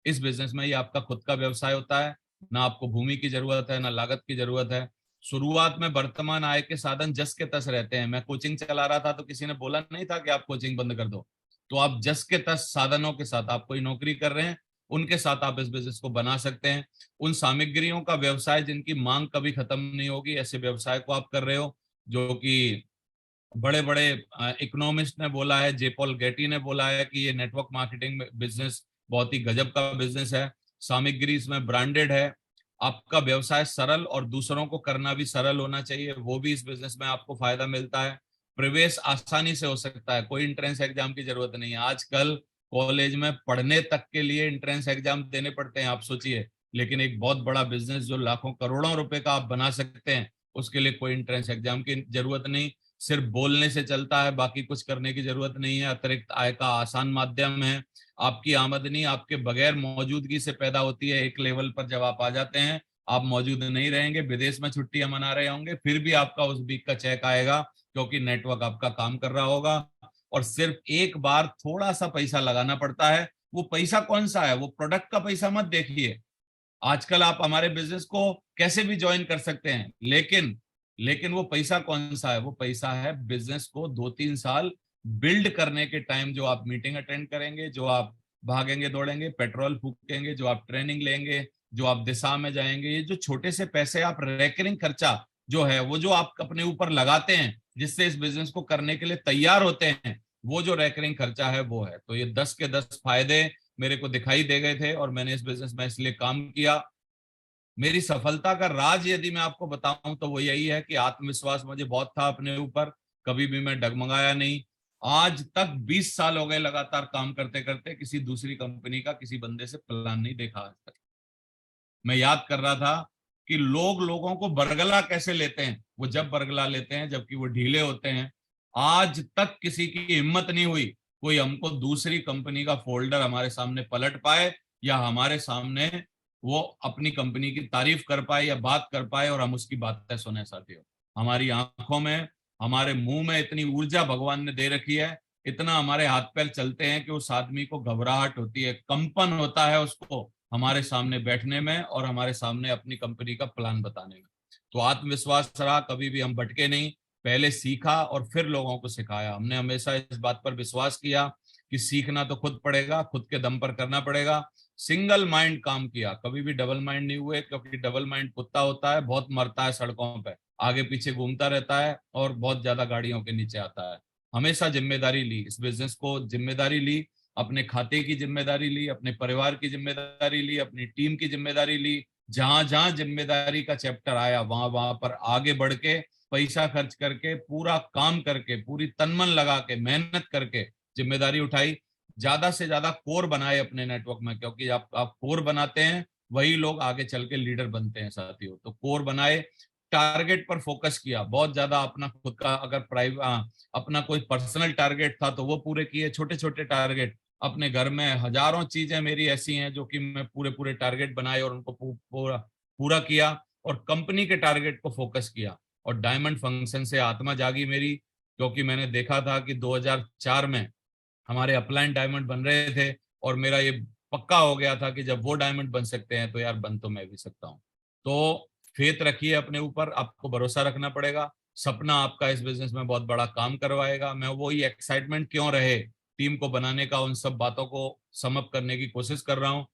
इस बिजनेस में ये आपका खुद का व्यवसाय होता है। ना आपको भूमि की जरूरत है, ना लागत की जरूरत है। शुरुआत में वर्तमान आय के साधन जस के तस रहते हैं। मैं कोचिंग चला रहा था तो किसी ने बोला नहीं था कि आप कोचिंग बंद कर दो। तो आप जस के तस साधनों के साथ, आप कोई नौकरी कर रहे हैं, उनके साथ आप इस बिजनेस को बना सकते हैं। उन सामग्रियों का व्यवसाय जिनकी मांग कभी खत्म नहीं होगी, ऐसे व्यवसाय को आप कर रहे हो। जो कि बड़े बड़े इकोनॉमिस्ट ने बोला है, जे पॉल गेटी ने बोला है कि ये नेटवर्क मार्केटिंग बिजनेस बहुत ही गजब का बिजनेस है। सामग्री इसमें ब्रांडेड है। आपका व्यवसाय सरल और दूसरों को करना भी सरल होना चाहिए, वो भी इस बिजनेस में आपको फायदा मिलता है। प्रवेश आसानी से हो सकता है, कोई एंट्रेंस एग्जाम की जरूरत नहीं है। आजकल कॉलेज में पढ़ने तक के लिए एंट्रेंस एग्जाम देने पड़ते हैं, आप सोचिए। लेकिन एक बहुत बड़ा बिजनेस जो लाखों करोड़ों रुपए का आप बना सकते हैं, उसके लिए कोई एंट्रेंस एग्जाम की जरूरत नहीं। सिर्फ बोलने से चलता है, बाकी कुछ करने की जरूरत नहीं है। अतिरिक्त आय का आसान माध्यम है। आपकी आमदनी आपके बगैर मौजूदगी से पैदा होती है। एक लेवल पर जब आप आ जाते हैं, आप मौजूद नहीं रहेंगे, विदेश में छुट्टियां मना रहे होंगे, फिर भी आपका उस वीक का चेक आएगा, क्योंकि नेटवर्क आपका काम कर रहा होगा। और सिर्फ एक बार थोड़ा सा पैसा लगाना पड़ता है। वो पैसा कौन सा है, वो प्रोडक्ट का पैसा मत देखिए। आजकल आप हमारे बिजनेस को कैसे भी ज्वाइन कर सकते हैं, लेकिन वो पैसा कौन सा है, वो पैसा है बिजनेस को 2-3 साल बिल्ड करने के टाइम, जो आप मीटिंग अटेंड करेंगे, जो आप भागेंगे दौड़ेंगे, पेट्रोल फूकेंगे, जो आप ट्रेनिंग लेंगे, जो आप दिशा में जाएंगे, ये जो छोटे से पैसे आप रेकरिंग खर्चा जो है, वो जो आप अपने ऊपर लगाते हैं, जिससे इस बिजनेस को करने के लिए तैयार होते हैं, वो जो रेकरिंग खर्चा है वो है। तो ये 10 के 10 फायदे मेरे को दिखाई दे गए थे, और मैंने इस बिजनेस में इसलिए काम किया। मेरी सफलता का राज यदि मैं आपको बताऊं तो वो यही है कि आत्मविश्वास मुझे बहुत था अपने ऊपर, कभी भी मैं डगमगाया नहीं। आज तक 20 साल हो गए लगातार काम करते करते, किसी दूसरी कंपनी का किसी बंदे से प्लान नहीं देखा आज तक। मैं याद कर रहा था कि लोग लोगों को बरगला कैसे लेते हैं। वो जब बरगला लेते हैं जबकि वो ढीले होते हैं। आज तक किसी की हिम्मत नहीं हुई कोई हमको दूसरी कंपनी का फोल्डर हमारे सामने पलट पाए, या हमारे सामने वो अपनी कंपनी की तारीफ कर पाए या बात कर पाए और हम उसकी बातें सुने। साथियों, हमारी आंखों में हमारे मुंह में इतनी ऊर्जा भगवान ने दे रखी है, इतना हमारे हाथ पैर चलते हैं कि उस आदमी को घबराहट होती है, कंपन होता है उसको हमारे सामने बैठने में और हमारे सामने अपनी कंपनी का प्लान बताने में। तो आत्मविश्वास रहा, कभी भी हम भटके नहीं, पहले सीखा और फिर लोगों को सिखाया। हमने हमेशा इस बात पर विश्वास किया कि सीखना तो खुद पड़ेगा, खुद के दम पर करना पड़ेगा। सिंगल माइंड काम किया, कभी भी डबल माइंड नहीं हुए, क्योंकि डबल माइंड कुत्ता होता है, बहुत मरता है सड़कों पे, आगे पीछे घूमता रहता है और बहुत ज्यादा गाड़ियों के नीचे आता है। हमेशा जिम्मेदारी ली, इस बिजनेस को जिम्मेदारी ली, अपने खाते की जिम्मेदारी ली, अपने परिवार की जिम्मेदारी ली, अपनी टीम की जिम्मेदारी ली। जहां जहां जिम्मेदारी का चैप्टर आया वहां वहां पर आगे बढ़ के, पैसा खर्च करके, पूरा काम करके, पूरी तनमन लगा के, मेहनत करके जिम्मेदारी उठाई। ज्यादा से ज्यादा कोर बनाए अपने नेटवर्क में, क्योंकि आप कोर बनाते हैं वही लोग आगे चल के लीडर बनते हैं साथियों। तो कोर बनाए, टारगेट पर फोकस किया बहुत ज्यादा, अपना खुद का अगर प्राइवेट अपना कोई पर्सनल टारगेट था तो वो पूरे किए, छोटे छोटे टारगेट। अपने घर में हजारों चीजें मेरी ऐसी हैं जो कि मैं पूरे पूरे टारगेट बनाए और उनको पूरा पूरा किया, और कंपनी के टारगेट को फोकस किया। और डायमंड फंक्शन से आत्मा जागी मेरी, क्योंकि मैंने देखा था कि 2004 में हमारे अपलाइन डायमंड बन रहे थे, और मेरा ये पक्का हो गया था कि जब वो डायमंड बन सकते हैं तो यार बन तो मैं भी सकता हूँ। तो फेथ रखिए अपने ऊपर, आपको भरोसा रखना पड़ेगा। सपना आपका इस बिजनेस में बहुत बड़ा काम करवाएगा। मैं वही एक्साइटमेंट क्यों रहे टीम को बनाने का, उन सब बातों को समअप करने की कोशिश कर रहा हूँ।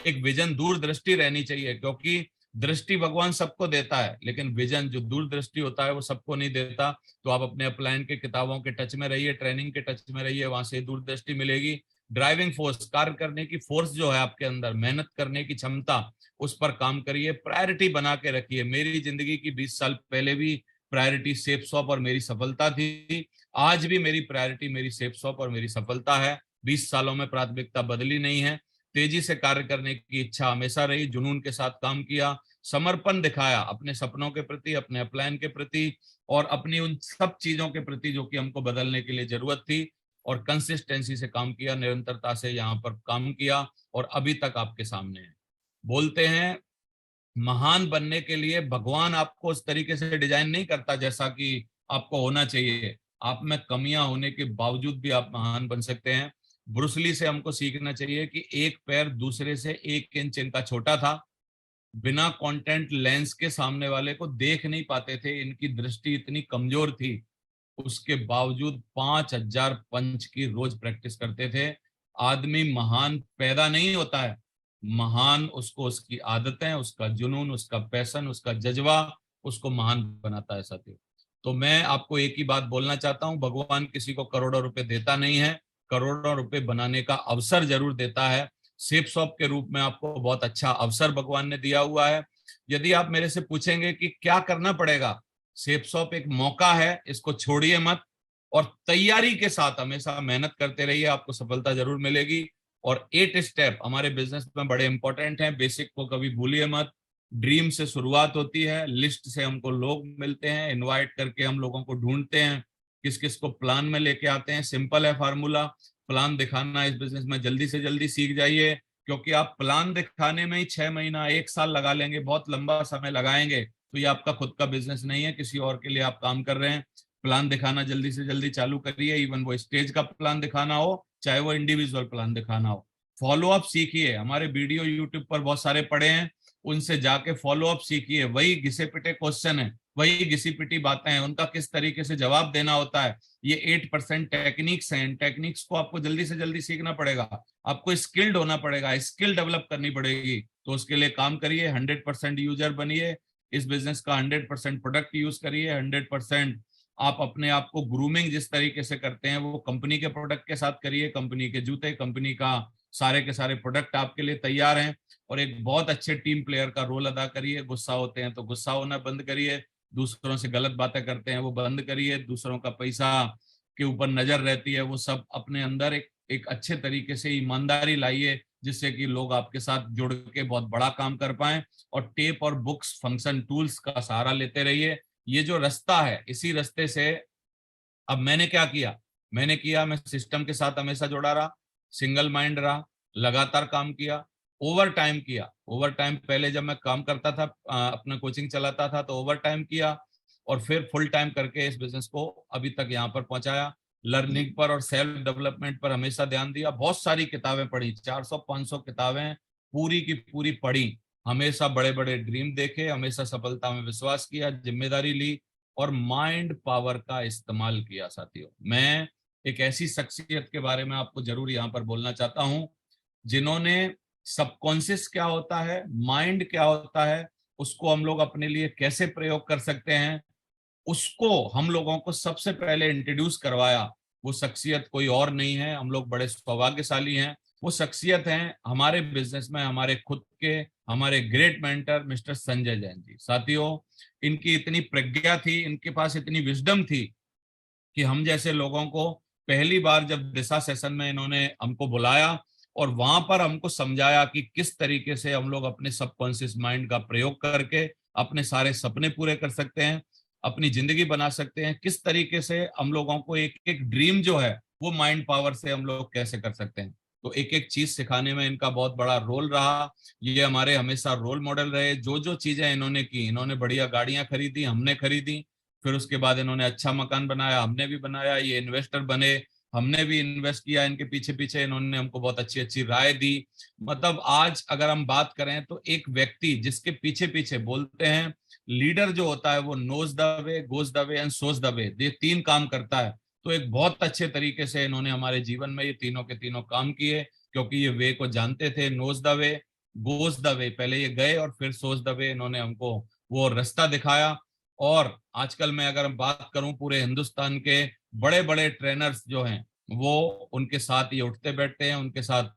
एक विजन, दूरदृष्टि रहनी चाहिए, क्योंकि दृष्टि भगवान सबको देता है, लेकिन विजन जो दूरदृष्टि होता है वो सबको नहीं देता। तो आप अपने अपलाइन के किताबों के टच में रहिए, ट्रेनिंग के टच में रहिए, वहां से दूरदृष्टि मिलेगी। ड्राइविंग फोर्स, कार्य करने की फोर्स जो है आपके अंदर, मेहनत करने की क्षमता, उस पर काम करिए, प्रायोरिटी बना के रखिए। मेरी जिंदगी की 20 साल पहले भी प्रायोरिटी सेफ शॉप और मेरी सफलता थी, आज भी मेरी प्रायोरिटी मेरी सेफ शॉप और मेरी सफलता है। 20 सालों में प्राथमिकता बदली नहीं है। तेजी से कार्य करने की इच्छा हमेशा रही, जुनून के साथ काम किया, समर्पण दिखाया अपने सपनों के प्रति, अपने अपलाइन के प्रति, और अपनी उन सब चीजों के प्रति जो कि हमको बदलने के लिए जरूरत थी। और कंसिस्टेंसी से काम किया, निरंतरता से यहाँ पर काम किया, और अभी तक आपके सामने है। बोलते हैं महान बनने के लिए भगवान आपको उस तरीके से डिजाइन नहीं करता जैसा कि आपको होना चाहिए। आप में कमियां होने के बावजूद भी आप महान बन सकते हैं। ब्रूसली से हमको सीखना चाहिए कि एक पैर दूसरे से 1 इंच इनका छोटा था, बिना कंटेंट लेंस के सामने वाले को देख नहीं पाते थे, इनकी दृष्टि इतनी कमजोर थी, उसके बावजूद 5,000 पंच की रोज प्रैक्टिस करते थे। आदमी महान पैदा नहीं होता है, महान उसको उसकी आदतें, उसका जुनून, उसका पैशन, उसका जज्बा उसको महान बनाता है साथियों। तो मैं आपको एक ही बात बोलना चाहता हूं, भगवान किसी को करोड़ों रुपए देता नहीं है, करोड़ों रुपए बनाने का अवसर जरूर देता है। सेफ शॉप के रूप में आपको बहुत अच्छा अवसर भगवान ने दिया हुआ है। यदि आप मेरे से पूछेंगे कि क्या करना पड़ेगा, सेफ शॉप एक मौका है, इसको छोड़िए मत, और तैयारी के साथ हमेशा मेहनत करते रहिए, आपको सफलता जरूर मिलेगी। और 8 स्टेप हमारे बिजनेस में बड़े इंपॉर्टेंट हैं, बेसिक को कभी भूलिए मत। ड्रीम से शुरुआत होती है, लिस्ट से हमको लोग मिलते हैं, इनवाइट करके हम लोगों को ढूंढते हैं, किस किस को प्लान में लेके आते हैं। सिंपल है फार्मूला, प्लान दिखाना इस बिजनेस में जल्दी से जल्दी सीख जाइए, क्योंकि आप प्लान दिखाने में ही 6 महीना 1 साल लगा लेंगे, बहुत लंबा समय लगाएंगे, तो ये आपका खुद का बिजनेस नहीं है, किसी और के लिए आप काम कर रहे हैं। प्लान दिखाना जल्दी से जल्दी चालू करिए, इवन वो स्टेज का प्लान दिखाना हो, चाहे वो इंडिविजुअल प्लान दिखाना हो। फॉलो अप सीखिए, हमारे वीडियो यूट्यूब पर बहुत सारे पड़े हैं, उनसे जाके फॉलो अप सीखिए। वही घिसे पिटे क्वेश्चन है, वही घिसी पिटी बातें हैं, उनका किस तरीके से जवाब देना होता है। ये 8% टेक्निक्स हैं, इन टेक्निक्स को आपको जल्दी से जल्दी सीखना पड़ेगा, आपको स्किल्ड होना पड़ेगा, स्किल डेवलप करनी पड़ेगी। तो उसके लिए काम करिए, 100% यूजर बनिए, इस बिजनेस का 100% प्रोडक्ट यूज करिए, 100% आप अपने आप को ग्रूमिंग जिस तरीके से करते हैं वो कंपनी के प्रोडक्ट के साथ करिए। कंपनी के जूते, कंपनी का सारे के सारे प्रोडक्ट आपके लिए तैयार हैं। और एक बहुत अच्छे टीम प्लेयर का रोल अदा करिए। गुस्सा होते हैं तो गुस्सा होना बंद करिए, दूसरों से गलत बातें करते हैं वो बंद करिए, दूसरों का पैसा के ऊपर नजर रहती है वो सब अपने अंदर एक अच्छे तरीके से ईमानदारी लाइए, जिससे कि लोग आपके साथ जुड़ के बहुत बड़ा काम कर पाए। और टेप और बुक्स, फंक्शन टूल्स का सहारा लेते रहिए। ये जो रास्ता है, इसी रास्ते से अब मैंने क्या किया, मैं सिस्टम के साथ हमेशा जुड़ा रहा, सिंगल माइंड रहा, लगातार काम किया, ओवर टाइम किया। ओवर टाइम पहले जब मैं काम करता था, अपना कोचिंग चलाता था तो ओवर टाइम किया, और फिर फुल टाइम करके इस बिजनेस को अभी तक यहाँ पर पहुंचाया। लर्निंग पर और सेल्फ डेवलपमेंट पर हमेशा ध्यान दिया, बहुत सारी किताबें पढ़ी, 400-500 किताबें पूरी की पूरी पढ़ी, हमेशा बड़े बड़े ड्रीम देखे, हमेशा सफलता में विश्वास किया, जिम्मेदारी ली और माइंड पावर का इस्तेमाल किया। साथियों, मैं एक ऐसी शख्सियत के बारे में आपको जरूर यहाँ पर बोलना चाहता हूँ जिन्होंने सबकॉन्शियस क्या होता है, माइंड क्या होता है, उसको हम लोग अपने लिए कैसे प्रयोग कर सकते हैं, उसको हम लोगों को सबसे पहले इंट्रोड्यूस करवाया। वो शख्सियत कोई और नहीं है, हम लोग बड़े सौभाग्यशाली हैं। वो शख्सियत हैं हमारे बिजनेस में हमारे खुद के, हमारे great mentor mister Sanjay Jain ji. साथियों, इनकी इतनी प्रज्ञा थी, इनके पास इतनी विजडम थी कि हम जैसे लोगों को पहली बार जब दिशा सेशन में इन्होंने हमको बुलाया और वहां पर हमको समझाया कि किस तरीके से हम लोग अपने सबकॉन्शियस माइंड का प्रयोग करके अपने सारे सपने पूरे कर सकते हैं, अपनी जिंदगी बना सकते हैं, किस तरीके से हम लोगों को एक एक ड्रीम जो है वो माइंड पावर से हम लोग कैसे कर सकते हैं। तो एक एक चीज सिखाने में इनका बहुत बड़ा रोल रहा। ये हमारे हमेशा रोल मॉडल रहे। जो जो चीजें इन्होंने की, इन्होंने बढ़िया गाड़ियां खरीदी, हमने खरीदी, फिर उसके बाद इन्होंने अच्छा मकान बनाया, हमने भी बनाया, ये इन्वेस्टर बने, हमने भी इन्वेस्ट किया इनके पीछे पीछे, इन्होंने हमको बहुत अच्छी अच्छी राय दी। मतलब आज अगर हम बात करें तो एक व्यक्ति जिसके पीछे पीछे, बोलते हैं लीडर जो होता है वो knows the way, goes the way and shows the way, ये तीन काम करता है। तो एक बहुत अच्छे तरीके से इन्होंने हमारे जीवन में ये तीनों के तीनों काम किए, क्योंकि ये वे को जानते थे। Knows the way, goes the way, पहले ये गए और फिर सोच द वे, इन्होंने हमको वो रास्ता दिखाया। और आजकल मैं अगर बात करूं, पूरे हिंदुस्तान के बड़े बड़े ट्रेनर्स जो हैं वो उनके साथ ये उठते बैठते हैं, उनके साथ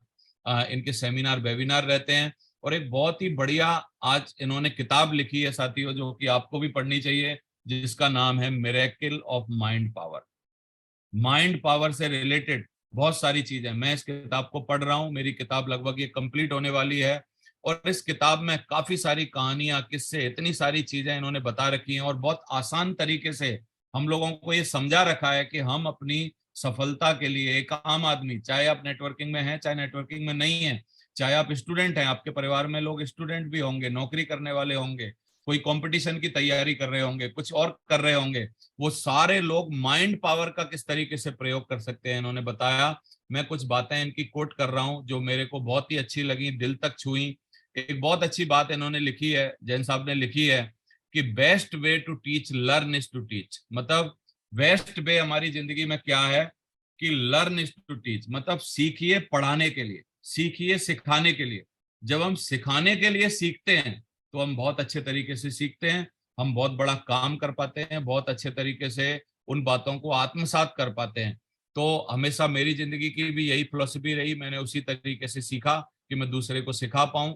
इनके सेमिनार वेबिनार रहते हैं। और एक बहुत ही बढ़िया आज इन्होंने किताब लिखी है साथियों, जो कि आपको भी पढ़नी चाहिए, जिसका नाम है miracle of mind power. Mind power से रिलेटेड बहुत सारी चीजें, मैं इस किताब को पढ़ रहा हूँ, मेरी किताब लगभग ये कंप्लीट होने वाली है। और इस किताब में काफी सारी कहानियां, किस्से, इतनी सारी चीजें इन्होंने बता रखी हैं और बहुत आसान तरीके से हम लोगों को ये समझा रखा है कि हम अपनी सफलता के लिए, एक आम आदमी, चाहे आप नेटवर्किंग में हैं चाहे नेटवर्किंग में नहीं है, चाहे आप स्टूडेंट हैं, आपके परिवार में लोग स्टूडेंट भी होंगे, नौकरी करने वाले होंगे, कोई कंपटीशन की तैयारी कर रहे होंगे, कुछ और कर रहे होंगे, वो सारे लोग माइंड पावर का किस तरीके से प्रयोग कर सकते हैं इन्होंने बताया। मैं कुछ बातें इनकी कोट कर रहा हूं जो मेरे को बहुत ही अच्छी लगी, दिल तक छुई। एक बहुत अच्छी बात इन्होंने लिखी है, जैन साहब ने लिखी है कि best way to teach learn is to teach. मतलब बेस्ट वे हमारी जिंदगी में क्या है कि लर्न इज टू टीच, मतलब सीखिए पढ़ाने के लिए, सीखिए सिखाने के लिए। जब हम सिखाने के लिए सीखते हैं तो हम बहुत अच्छे तरीके से सीखते हैं, हम बहुत बड़ा काम कर पाते हैं, बहुत अच्छे तरीके से उन बातों को आत्मसात कर पाते हैं। तो हमेशा मेरी जिंदगी की भी यही फिलॉसफी रही, मैंने उसी तरीके से सीखा कि मैं दूसरे को सिखा पाऊं।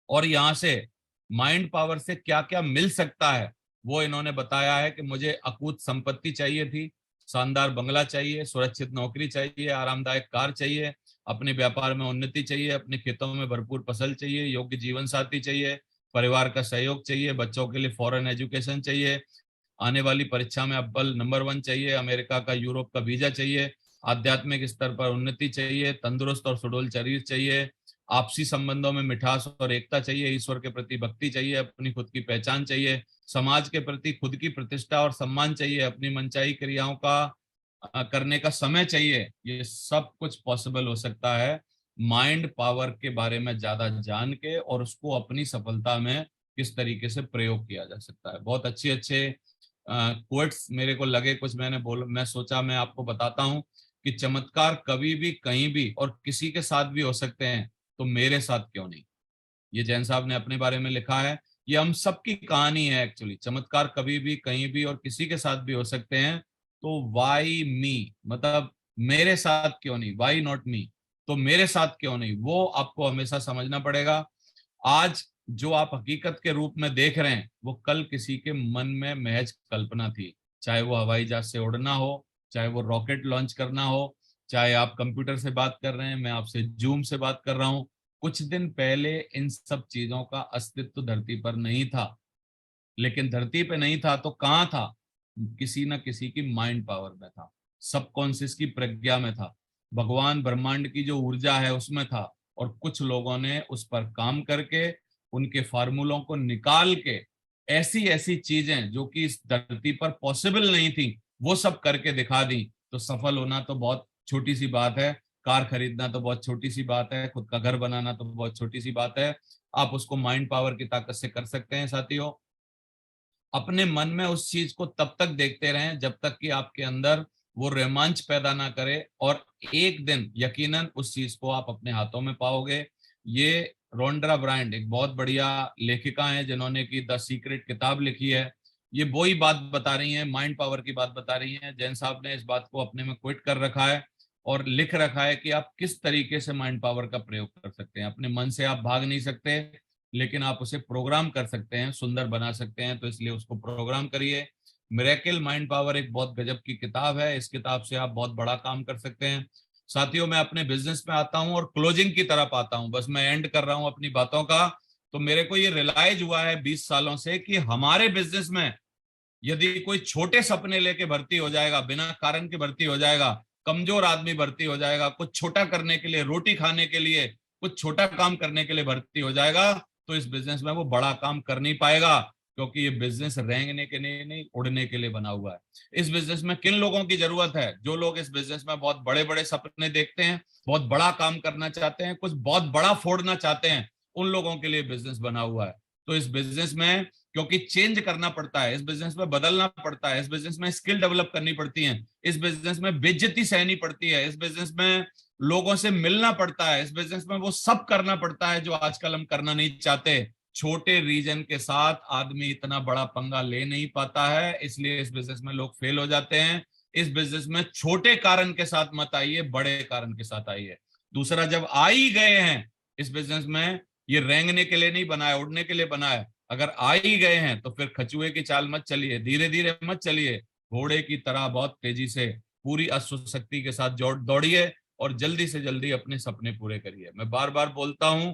और यहाँ से माइंड पावर से क्या क्या मिल सकता है वो इन्होंने बताया है कि मुझे अकूत संपत्ति चाहिए थी, शानदार बंगला चाहिए, सुरक्षित नौकरी चाहिए, आरामदायक कार चाहिए, अपने व्यापार में उन्नति चाहिए, अपने खेतों में भरपूर फसल चाहिए, योग्य जीवन साथी चाहिए, परिवार का सहयोग चाहिए, बच्चों के लिए फॉरेन एजुकेशन चाहिए, आने वाली परीक्षा में अव्वल नंबर 1 चाहिए, अमेरिका का, यूरोप का वीजा चाहिए, आध्यात्मिक स्तर पर उन्नति चाहिए, तंदुरुस्त और सुडौल शरीर चाहिए, आपसी संबंधों में मिठास और एकता चाहिए, ईश्वर के प्रति भक्ति चाहिए, अपनी खुद की पहचान चाहिए, समाज के प्रति खुद की प्रतिष्ठा और सम्मान चाहिए, अपनी मनचाही क्रियाओं का करने का समय चाहिए। ये सब कुछ पॉसिबल हो सकता है माइंड पावर के बारे में ज्यादा जान के, और उसको अपनी सफलता में किस तरीके से प्रयोग किया जा सकता है। बहुत अच्छे अच्छे कोट्स मेरे को लगे कुछ, मैं सोचा मैं आपको बताता हूँ कि चमत्कार कभी भी कहीं भी और किसी के साथ भी हो सकते हैं, तो मेरे साथ क्यों नहीं। ये जैन साहब ने अपने बारे में लिखा है, ये हम सबकी कहानी है एक्चुअली। चमत्कार कभी भी कहीं भी और किसी के साथ भी हो सकते हैं, तो वाई मी, मतलब मेरे साथ क्यों नहीं, वाई नॉट मी, तो मेरे साथ क्यों नहीं, वो आपको हमेशा समझना पड़ेगा। आज जो आप हकीकत के रूप में देख रहे हैं वो कल किसी के मन में महज कल्पना थी। चाहे वो हवाई जहाज से उड़ना हो, चाहे वो रॉकेट लॉन्च करना हो, चाहे आप कंप्यूटर से बात कर रहे हैं, मैं आपसे जूम से बात कर रहा हूं, कुछ दिन पहले इन सब चीजों का अस्तित्व धरती पर नहीं था। लेकिन धरती पे नहीं था तो कहाँ था, किसी न किसी की माइंड पावर में था, सबकॉन्शियस की प्रज्ञा में था, भगवान ब्रह्मांड की जो ऊर्जा है उसमें था। और कुछ लोगों ने उस पर काम करके, उनके फार्मूलों को निकाल के ऐसी ऐसी चीजें जो कि इस धरती पर पॉसिबल नहीं थी, वो सब करके दिखा दी। तो सफल होना तो बहुत छोटी सी बात है, कार खरीदना तो बहुत छोटी सी बात है, खुद का घर बनाना तो बहुत छोटी सी बात है। आप उसको माइंड पावर की ताकत से कर सकते हैं साथियों। अपने मन में उस चीज को तब तक देखते रहें जब तक कि आपके अंदर वो रोमांच पैदा ना करे, और एक दिन यकीनन उस चीज को आप अपने हाथों में पाओगे। ये रोंड्रा ब्रांड एक बहुत बढ़िया लेखिका है जिन्होंने की द सीक्रेट किताब लिखी है। ये वही बात बता रही है, माइंड पावर की बात बता रही है। जैन साहब ने इस बात को अपने में क्विट कर रखा है और लिख रखा है कि आप किस तरीके से माइंड पावर का प्रयोग कर सकते हैं। अपने मन से आप भाग नहीं सकते, लेकिन आप उसे प्रोग्राम कर सकते हैं, सुंदर बना सकते हैं। तो इसलिए उसको प्रोग्राम करिए। मिरेकल माइंड पावर एक बहुत गजब की किताब है, इस किताब से आप बहुत बड़ा काम कर सकते हैं साथियों। मैं अपने बिजनेस में आता हूं और क्लोजिंग की तरफ आता हूं, बस मैं एंड कर रहा हूं अपनी बातों का। तो मेरे को ये रियलाइज हुआ है 20 सालों से कि हमारे बिजनेस में यदि कोई छोटे सपने लेके भर्ती हो जाएगा, बिना कारण के भर्ती हो जाएगा, कमजोर आदमी भर्ती हो जाएगा, कुछ छोटा करने के लिए, रोटी खाने के लिए, कुछ छोटा काम करने के लिए भर्ती हो जाएगा, तो इस बिजनेस में वो बड़ा काम कर नहीं पाएगा। क्योंकि ये बिजनेस रेंगने के लिए नहीं, उड़ने के लिए बना हुआ है। इस बिजनेस में किन लोगों की जरूरत है? जो लोग इस बिजनेस में बहुत बड़े बड़े सपने देखते हैं, बहुत बड़ा काम करना चाहते हैं, कुछ बहुत बड़ा फोड़ना चाहते हैं, उन लोगों के लिए बिजनेस बना हुआ है। तो इस बिजनेस में क्योंकि चेंज करना पड़ता है, इस बिजनेस में बदलना पड़ता है, इस बिजनेस में स्किल डेवलप करनी पड़ती है, इस बिजनेस में बेइज्जती सहनी पड़ती है, इस बिजनेस में लोगों से मिलना पड़ता है, इस बिजनेस में वो सब करना पड़ता है जो आजकल हम करना नहीं चाहते। छोटे रीजन के साथ आदमी इतना बड़ा पंगा ले नहीं पाता है, इसलिए इस बिजनेस में लोग फेल हो जाते हैं। इस बिजनेस में छोटे कारण के साथ मत आइए, बड़े कारण के साथ आइए। दूसरा, जब आ ही गए हैं इस बिजनेस में, ये रेंगने के लिए नहीं बनाया, उड़ने के लिए बनाया। अगर आ ही गए हैं तो फिर खचुए की चाल मत चलिए, धीरे धीरे मत चलिए, घोड़े की तरह बहुत तेजी से, पूरी अश्वशक्ति के साथ दौड़िए और जल्दी से जल्दी अपने सपने पूरे करिए। मैं बार बार बोलता हूं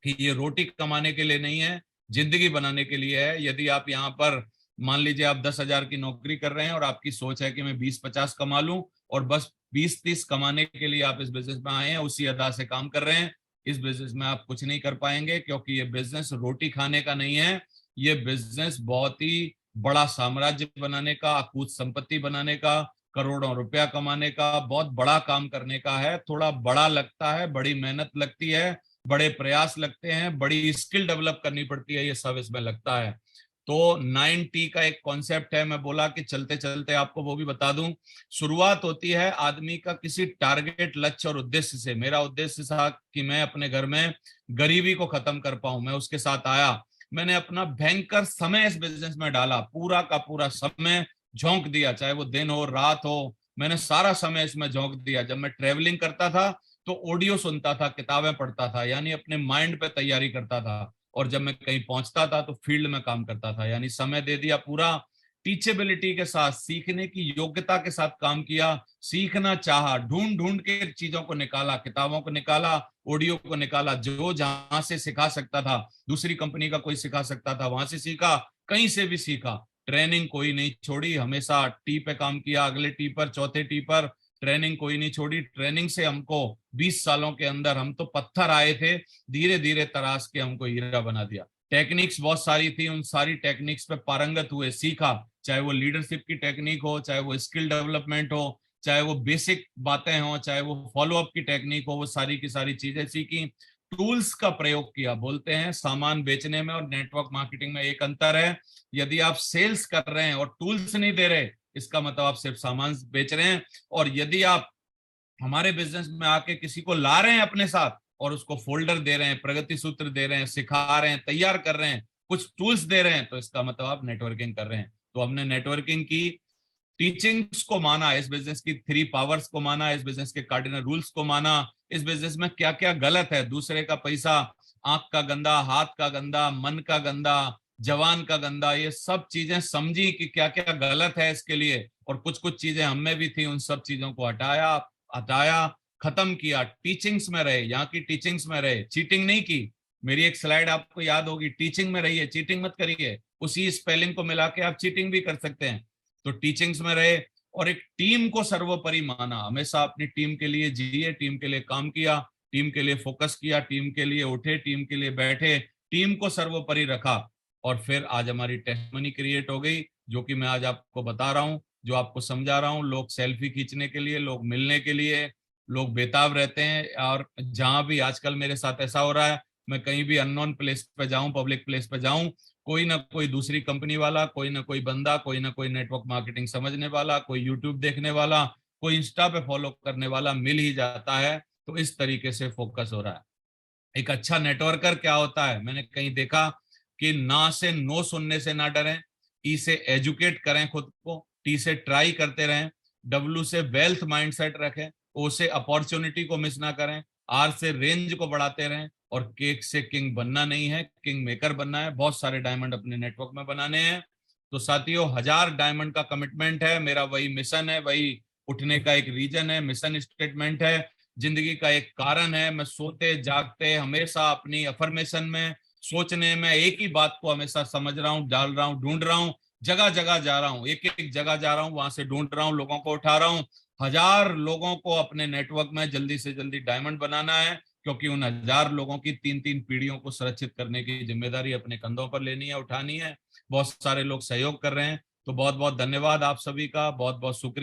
कि ये रोटी कमाने के लिए नहीं है, जिंदगी बनाने के लिए है। यदि आप यहाँ पर मान लीजिए आप 10,000 की नौकरी कर रहे हैं और आपकी सोच है कि मैं 20-50 कमा लूं, और बस 20-30 कमाने के लिए आप इस बिजनेस में आए हैं, उसी अदा से काम कर रहे हैं, इस बिजनेस में आप कुछ नहीं कर पाएंगे। क्योंकि ये बिजनेस रोटी खाने का नहीं है, ये बिजनेस बहुत ही बड़ा साम्राज्य बनाने का, अकूत संपत्ति बनाने का, करोड़ों रुपया कमाने का, बहुत बड़ा काम करने का है। थोड़ा बड़ा लगता है, बड़ी मेहनत लगती है, बड़े प्रयास लगते हैं, बड़ी स्किल डेवलप करनी पड़ती है, ये सब इसमें लगता है। तो 9T का एक कॉन्सेप्ट है, मैं बोला कि चलते चलते आपको वो भी बता दूं। शुरुआत होती है आदमी का किसी टारगेट, लक्ष्य और उद्देश्य से। मेरा उद्देश्य था कि मैं अपने घर में गरीबी को खत्म कर पाऊं, मैं उसके साथ आया। मैंने अपना भयंकर समय इस बिजनेस में डाला, पूरा का पूरा समय झोंक दिया, चाहे वो दिन हो रात हो, मैंने सारा समय इसमें झोंक दिया। जब मैं ट्रेवलिंग करता था तो ऑडियो सुनता था, किताबें पढ़ता था, यानी अपने माइंड पे तैयारी करता था। और जब मैं कहीं पहुंचता था तो फील्ड में काम करता था, यानी समय दे दिया पूरा। टीचेबिलिटी के साथ, सीखने की योग्यता के साथ काम किया, सीखना चाहा, ढूंढ ढूंढ के चीजों को निकाला, किताबों को निकाला, ऑडियो को निकाला, जो जहां से सिखा सकता था, दूसरी कंपनी का कोई सिखा सकता था, वहां से सीखा, कहीं से भी सीखा। ट्रेनिंग कोई नहीं छोड़ी, हमेशा टी पे काम किया, अगले टी पर, चौथे टी पर, ट्रेनिंग कोई नहीं छोड़ी। ट्रेनिंग से हमको 20 सालों के अंदर, हम तो पत्थर आए थे, धीरे धीरे तराश के हमको हीरा बना दिया। टेक्निक्स बहुत सारी थी, उन सारी टेक्निक्स पे पारंगत हुए, सीखा, चाहे वो लीडरशिप की टेक्निक हो, चाहे वो स्किल डेवलपमेंट हो, चाहे वो बेसिक बातें हो, चाहे वो फॉलोअप की टेक्निक हो, वो सारी की सारी चीजें सीखी। टूल्स का प्रयोग किया। बोलते हैं सामान बेचने में और नेटवर्क मार्केटिंग में एक अंतर है। यदि आप सेल्स कर रहे हैं और टूल्स नहीं दे रहे, इसका मतलब आप सिर्फ सामान बेच रहे हैं। और यदि आप हमारे बिजनेस में आके किसी को ला रहे हैं अपने साथ और उसको फोल्डर दे रहे हैं, प्रगति सूत्र दे रहे हैं, सिखा रहे हैं, तैयार कर रहे हैं, कुछ टूल्स दे रहे हैं, तो इसका मतलब आप नेटवर्किंग कर रहे हैं। तो हमने नेटवर्किंग की, टीचिंग्स को माना, इस बिजनेस की 3 पावर्स को माना, इस बिजनेस के कार्डिनल रूल्स को माना, इस बिजनेस में क्या क्या गलत है, दूसरे का पैसा, आंख का गंदा, हाथ का गंदा, मन का गंदा, जवान का गंदा, ये सब चीजें समझी कि क्या क्या गलत है इसके लिए। और कुछ कुछ चीजें हमें भी थी, उन सब चीजों को हटाया, हटाया, खत्म किया। टीचिंग्स में रहे, यहाँ की टीचिंग्स में रहे, चीटिंग नहीं की। मेरी एक स्लाइड आपको याद होगी, टीचिंग में रहिए, चीटिंग मत करिए। उसी स्पेलिंग को मिला के आप चीटिंग भी कर सकते हैं। तो टीचिंग्स में रहे और एक टीम को सर्वोपरि माना, हमेशा अपनी टीम के लिए जिए, टीम के लिए काम किया, टीम के लिए फोकस किया, टीम के लिए उठे, टीम के लिए बैठे, टीम को सर्वोपरि रखा। और फिर आज हमारी टेस्टमनी क्रिएट हो गई, जो कि मैं आज आपको बता रहा हूँ, जो आपको समझा रहा हूँ। लोग सेल्फी खींचने के लिए, लोग मिलने के लिए, लोग बेताब रहते हैं। और जहां भी आजकल मेरे साथ ऐसा हो रहा है, मैं कहीं भी अननोन प्लेस पे जाऊं, पब्लिक प्लेस पे जाऊं, कोई ना कोई दूसरी कंपनी वाला, कोई ना कोई बंदा, कोई ना कोई नेटवर्क मार्केटिंग समझने वाला, कोई यूट्यूब देखने वाला, कोई इंस्टा पे फॉलो करने वाला मिल ही जाता है। तो इस तरीके से फोकस हो रहा है। एक अच्छा नेटवर्कर क्या होता है, मैंने कहीं देखा कि ना से नो सुनने से ना डरें, ई से एजुकेट करें खुद को, टी से ट्राई करते रहें, डब्ल्यू से वेल्थ माइंडसेट रखें, ओ से अपॉर्चुनिटी को मिस ना करें, आर से रेंज को बढ़ाते रहें, और केक से किंग बनना नहीं है, किंग मेकर बनना है। बहुत सारे डायमंड अपने नेटवर्क में बनाने हैं। तो साथियों, 1000 डायमंड का कमिटमेंट है मेरा, वही मिशन है, वही उठने का एक रीजन है, मिशन स्टेटमेंट है, जिंदगी का एक कारण है। मैं सोते जागते हमेशा अपनी अफर्मेशन में, सोचने में एक ही बात को हमेशा समझ रहा हूँ, डाल रहा हूँ, ढूंढ रहा हूँ, जगह जगह जा रहा हूँ, एक एक जगह जा रहा हूँ, वहां से ढूंढ रहा हूँ, लोगों को उठा रहा हूँ। 1000 लोगों को अपने नेटवर्क में जल्दी से जल्दी डायमंड बनाना है, क्योंकि उन 1000 लोगों की 3 3 पीढ़ियों को सुरक्षित करने की जिम्मेदारी अपने कंधों पर लेनी है, उठानी है। बहुत सारे लोग सहयोग कर रहे हैं। तो बहुत बहुत धन्यवाद आप सभी का, बहुत बहुत शुक्रिया।